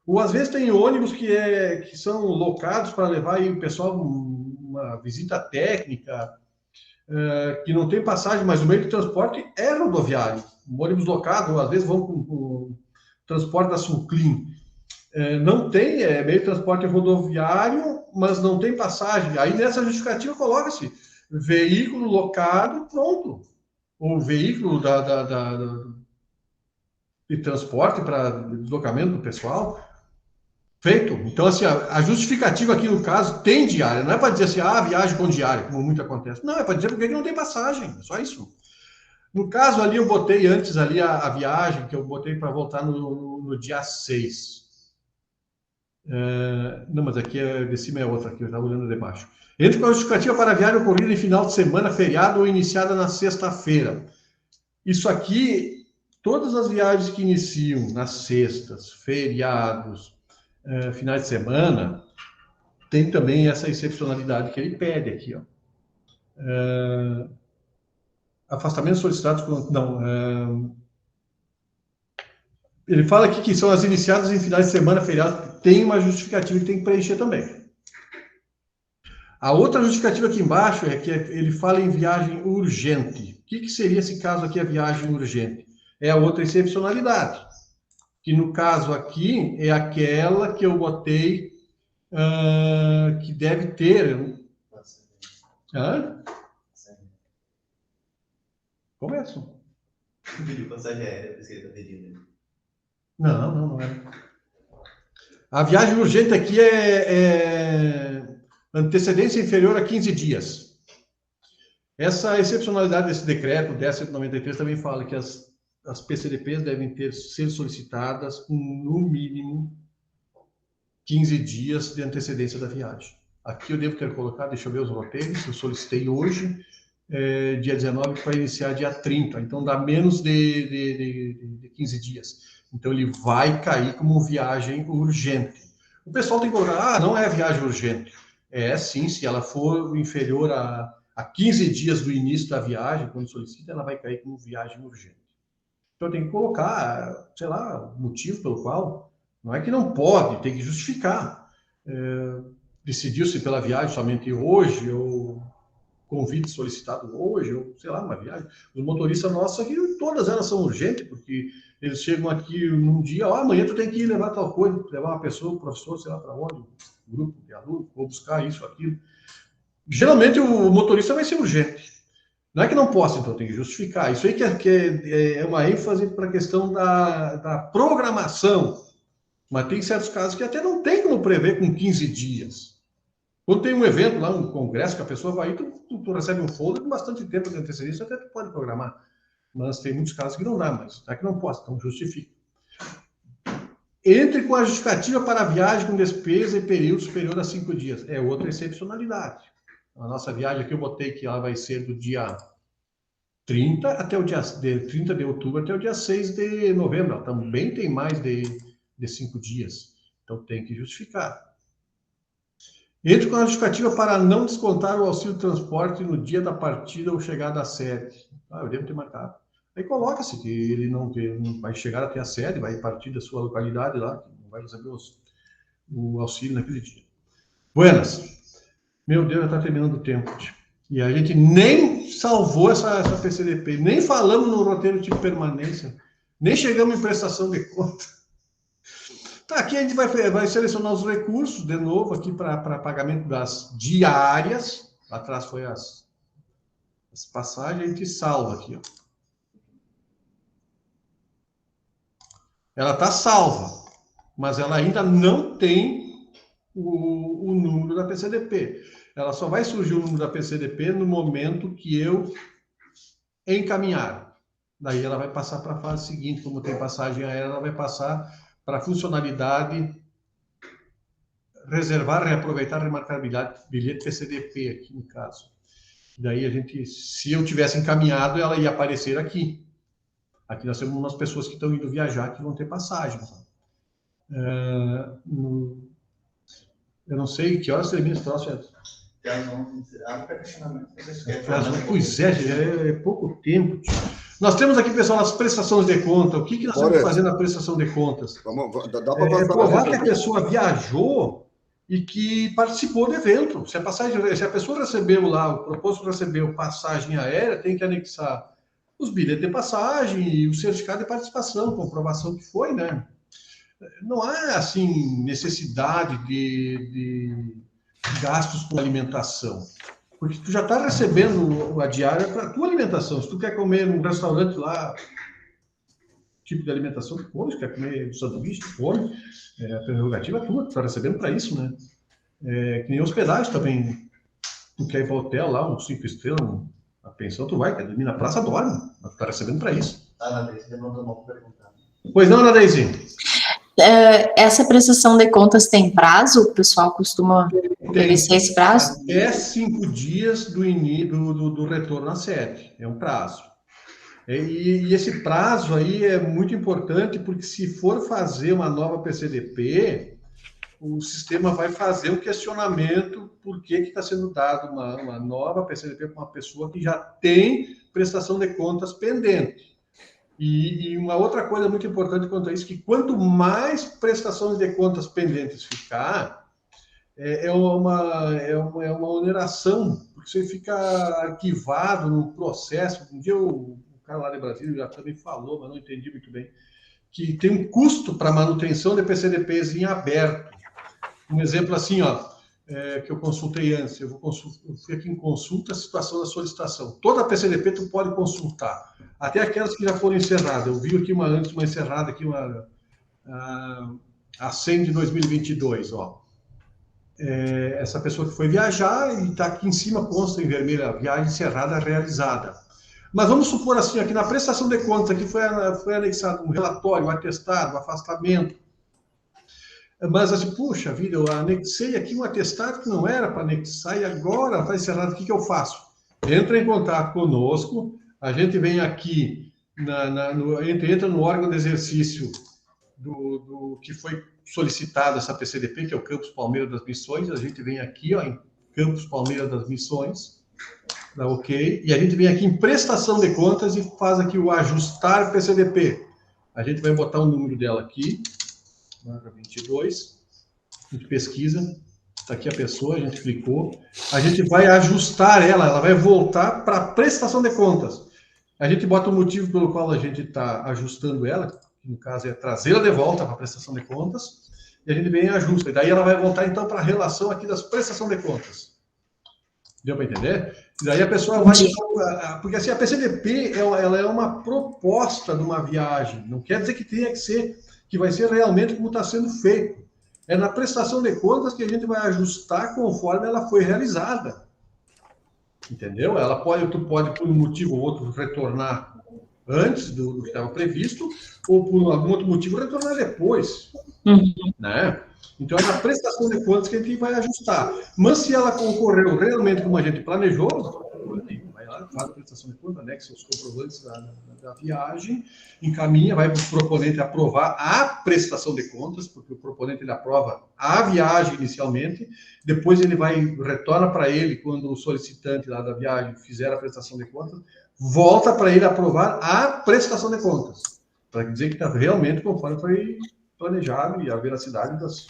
Ou, às vezes, tem ônibus que são locados para levar aí o pessoal uma visita técnica, que não tem passagem, mas o meio de transporte é rodoviário. Um ônibus locado, às vezes, vão com o transporte da Sulclean. Não tem meio de transporte rodoviário, mas não tem passagem. Aí, nessa justificativa, coloca-se veículo locado, pronto. Ou veículo de transporte para deslocamento do pessoal, feito. Então, assim, a justificativa aqui no caso tem diária. Não é para dizer assim, viagem com diária, como muito acontece. Não, é para dizer porque não tem passagem. É só isso. No caso ali, eu botei antes ali a viagem, que eu botei para voltar no dia 6. Não, mas aqui de cima é outra, aqui eu estava olhando de baixo. Entre com a justificativa para a viagem ocorrida em final de semana, feriado ou iniciada na sexta-feira. Isso aqui, todas as viagens que iniciam nas sextas, feriados, finais de semana, tem também essa excepcionalidade que ele pede aqui, ó. Afastamentos solicitados ele fala aqui que são as iniciadas em finais de semana, feriados, tem uma justificativa que tem que preencher também. A outra justificativa aqui embaixo é que ele fala em viagem urgente. O que seria esse caso aqui, a viagem urgente? É a outra excepcionalidade, que no caso aqui é aquela que eu botei que deve ter... Começo. Pediu passagem aérea, porque ele está pedindo. Não é. A viagem urgente aqui é antecedência inferior a 15 dias. Essa excepcionalidade desse decreto, 10.193, também fala que as PCDPs devem ser solicitadas com, no mínimo, 15 dias de antecedência da viagem. Aqui eu devo ter colocado, deixa eu ver os roteiros, eu solicitei hoje, dia 19, para iniciar dia 30, então dá menos de 15 dias. Então ele vai cair como viagem urgente. O pessoal tem que colocar, não é viagem urgente. Sim, se ela for inferior a 15 dias do início da viagem, quando solicita, ela vai cair como viagem urgente. Então tem que colocar, sei lá, o motivo pelo qual, não é que não pode, tem que justificar. Decidiu-se pela viagem somente hoje, ou convite solicitado hoje, ou sei lá, uma viagem. Os motoristas nossos aqui, todas elas são urgentes, porque eles chegam aqui num dia, amanhã tu tem que ir levar tal coisa, levar uma pessoa, um professor, sei lá para onde, um grupo de alunos, vou buscar isso, aquilo. Geralmente o motorista vai ser urgente. Não é que não possa, então tem que justificar. Isso aí que é uma ênfase para a questão da programação. Mas tem certos casos que até não tem como prever com 15 dias. Quando tem um evento lá, um congresso, que a pessoa vai, tu recebe um folder com bastante tempo de antecedência, até tu pode programar. Mas tem muitos casos que não dá, mas é que não posso, então justifica. Entre com a justificativa para a viagem com despesa e período superior a 5 dias. É outra excepcionalidade. A nossa viagem aqui eu botei que ela vai ser do dia 30 até o dia 30 de outubro até o dia 6 de novembro. Ela também tem mais de 5 dias. Então tem que justificar. Entre com a justificativa para não descontar o auxílio de transporte no dia da partida ou chegada à sede. Eu devo ter marcado. Aí coloca-se que ele não vai chegar até a sede, vai partir da sua localidade lá, não vai receber o auxílio naquele dia. Buenas. Meu Deus, já está terminando o tempo. E a gente nem salvou essa PCDP, nem falamos no roteiro de permanência, nem chegamos em prestação de conta. Tá, aqui a gente vai selecionar os recursos, de novo, aqui para pagamento das diárias. Atrás foi as passagens, a gente salva aqui, ó. Ela está salva, mas ela ainda não tem o número da PCDP. Ela só vai surgir o número da PCDP no momento que eu encaminhar. Daí ela vai passar para a fase seguinte, como tem passagem aérea, ela vai passar para a funcionalidade reservar, reaproveitar, remarcar bilhete PCDP aqui no caso. Daí a gente, se eu tivesse encaminhado, ela ia aparecer aqui. Aqui nós temos umas pessoas que estão indo viajar que vão ter passagem. Eu não sei que horas termina esse troço, Edson. Pois é pouco tempo. Nós temos aqui, pessoal, as prestações de conta. O que nós temos que fazer na prestação de contas? É provar que a pessoa viajou e que participou do evento. Se a pessoa recebeu lá, o propósito recebeu passagem aérea, tem que anexar os bilhetes de passagem e o certificado de participação, comprovação que foi, né? Não há, assim, necessidade de gastos com alimentação, porque tu já está recebendo a diária para a tua alimentação. Se tu quer comer num restaurante lá, tipo de alimentação que come, se quer comer sanduíche, que come, a prerrogativa é tua, tu está recebendo para isso, né? Que nem hospedagem também. Tu quer ir para o hotel lá, um 5 estrelas, a pensão, tu vai, quer dormir na praça, dorme, mas tu está recebendo para isso. Ana Deise levantou a mão para perguntar. Pois não, Ana Deise? Essa prestação de contas tem prazo? O pessoal costuma obedecer esse prazo? Até 5 dias do retorno à sede, é um prazo. E esse prazo aí é muito importante, porque se for fazer uma nova PCDP, o sistema vai fazer um questionamento por que está sendo dado uma nova PCDP para uma pessoa que já tem prestação de contas pendente. E uma outra coisa muito importante quanto a isso, que quanto mais prestações de contas pendentes ficar, é uma oneração, porque você fica arquivado no processo. Um dia o cara lá de Brasília já também falou, mas não entendi muito bem, que tem um custo para manutenção de PCDPs em aberto. Um exemplo assim, ó, que eu consultei antes, eu fui aqui em consulta a situação da solicitação. Toda a PCDP tu pode consultar, até aquelas que já foram encerradas. Eu vi aqui uma encerrada, aqui a 100 de 2022, ó. Essa pessoa que foi viajar e está aqui em cima, consta em vermelho, a viagem encerrada realizada. Mas vamos supor assim, aqui na prestação de contas, aqui foi anexado um relatório, um atestado, um afastamento. Mas assim, puxa vida, eu anexei aqui um atestado que não era para anexar e agora está encerrado, o que eu faço? Entra em contato conosco, a gente vem aqui, entra no órgão de exercício do que foi solicitado essa PCDP, que é o Campus Palmeiras das Missões, a gente vem aqui, ó, em Campus Palmeiras das Missões, dá ok, e a gente vem aqui em prestação de contas e faz aqui o ajustar PCDP. A gente vai botar o número dela aqui, 22, a gente pesquisa, Está aqui a pessoa, a gente clicou. A gente vai ajustar ela vai voltar para a prestação de contas. A gente bota o motivo pelo qual a gente está ajustando ela, que no caso é trazê-la de volta para a prestação de contas, e a gente vem e ajusta. E daí ela vai voltar, então, para a relação aqui das prestação de contas. Deu para entender? E daí a pessoa vai... Porque assim, a PCDP, ela é uma proposta de uma viagem. Não quer dizer que tenha que ser, que vai ser realmente como está sendo feito. É na prestação de contas que a gente vai ajustar conforme ela foi realizada. Entendeu? Tu pode, por um motivo ou outro, retornar antes do que estava previsto, ou por algum outro motivo, retornar depois. Né? Então, é na prestação de contas que a gente vai ajustar. Mas se ela concorreu realmente como a gente planejou, vai lá, faz a prestação de contas, anexa os comprovantes da viagem, encaminha, vai para o proponente aprovar a prestação de contas, porque o proponente ele aprova a viagem inicialmente, depois ele retorna para ele, quando o solicitante lá da viagem fizer a prestação de contas, volta para ele aprovar a prestação de contas, para dizer que está realmente conforme foi planejado e a veracidade dos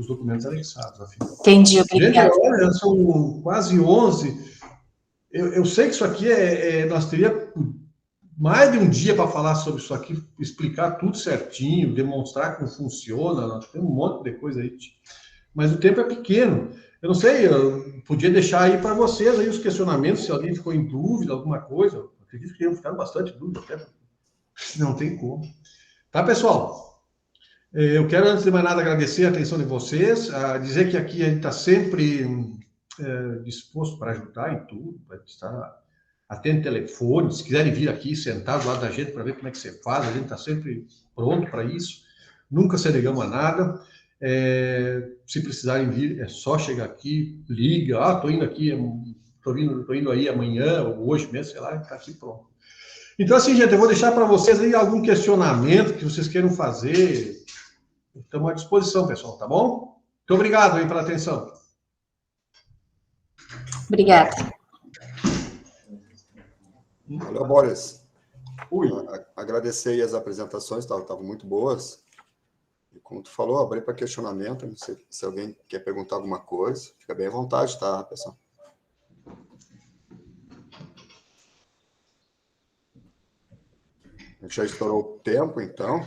documentos anexados. Afinal. Entendi, obrigada. Gente, olha, são quase 11. Eu sei que isso aqui nós teríamos mais de um dia para falar sobre isso aqui, explicar tudo certinho, demonstrar como funciona, nós temos um monte de coisa aí, mas o tempo é pequeno. Eu não sei, eu podia deixar aí para vocês aí os questionamentos, se alguém ficou em dúvida, alguma coisa. Eu acredito que tenham ficado bastante dúvida, até não tem como. Tá, pessoal? Eu quero, antes de mais nada, agradecer a atenção de vocês, dizer que aqui a gente está sempre disposto para ajudar em tudo, para estar atento telefone, se quiserem vir aqui, sentar do lado da gente para ver como é que você faz, a gente está sempre pronto para isso, nunca se negamos a nada. Se precisarem vir, é só chegar aqui, liga, estou indo aqui, estou indo aí amanhã, ou hoje mesmo, sei lá, está aqui pronto. Então, assim, gente, eu vou deixar para vocês aí algum questionamento que vocês queiram fazer. Estamos à disposição, pessoal, tá bom? Muito obrigado aí pela atenção. Obrigada. Valeu, Boris. Agradecer aí as apresentações, estavam muito boas. E como tu falou, abri para questionamento, não sei se alguém quer perguntar alguma coisa, fica bem à vontade, tá, pessoal? A gente já estourou o tempo, então.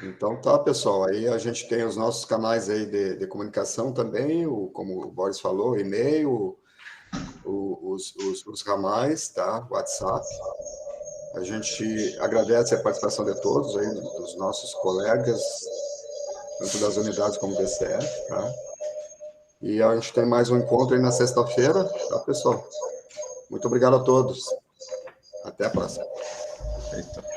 Então tá, pessoal, aí a gente tem os nossos canais aí de comunicação também, como o Boris falou, e-mail, os ramais, tá, WhatsApp. A gente agradece a participação de todos aí, dos nossos colegas, tanto das unidades como do DCF, tá? E a gente tem mais um encontro aí na sexta-feira, tá, pessoal? Muito obrigado a todos. Até a próxima. Perfeito.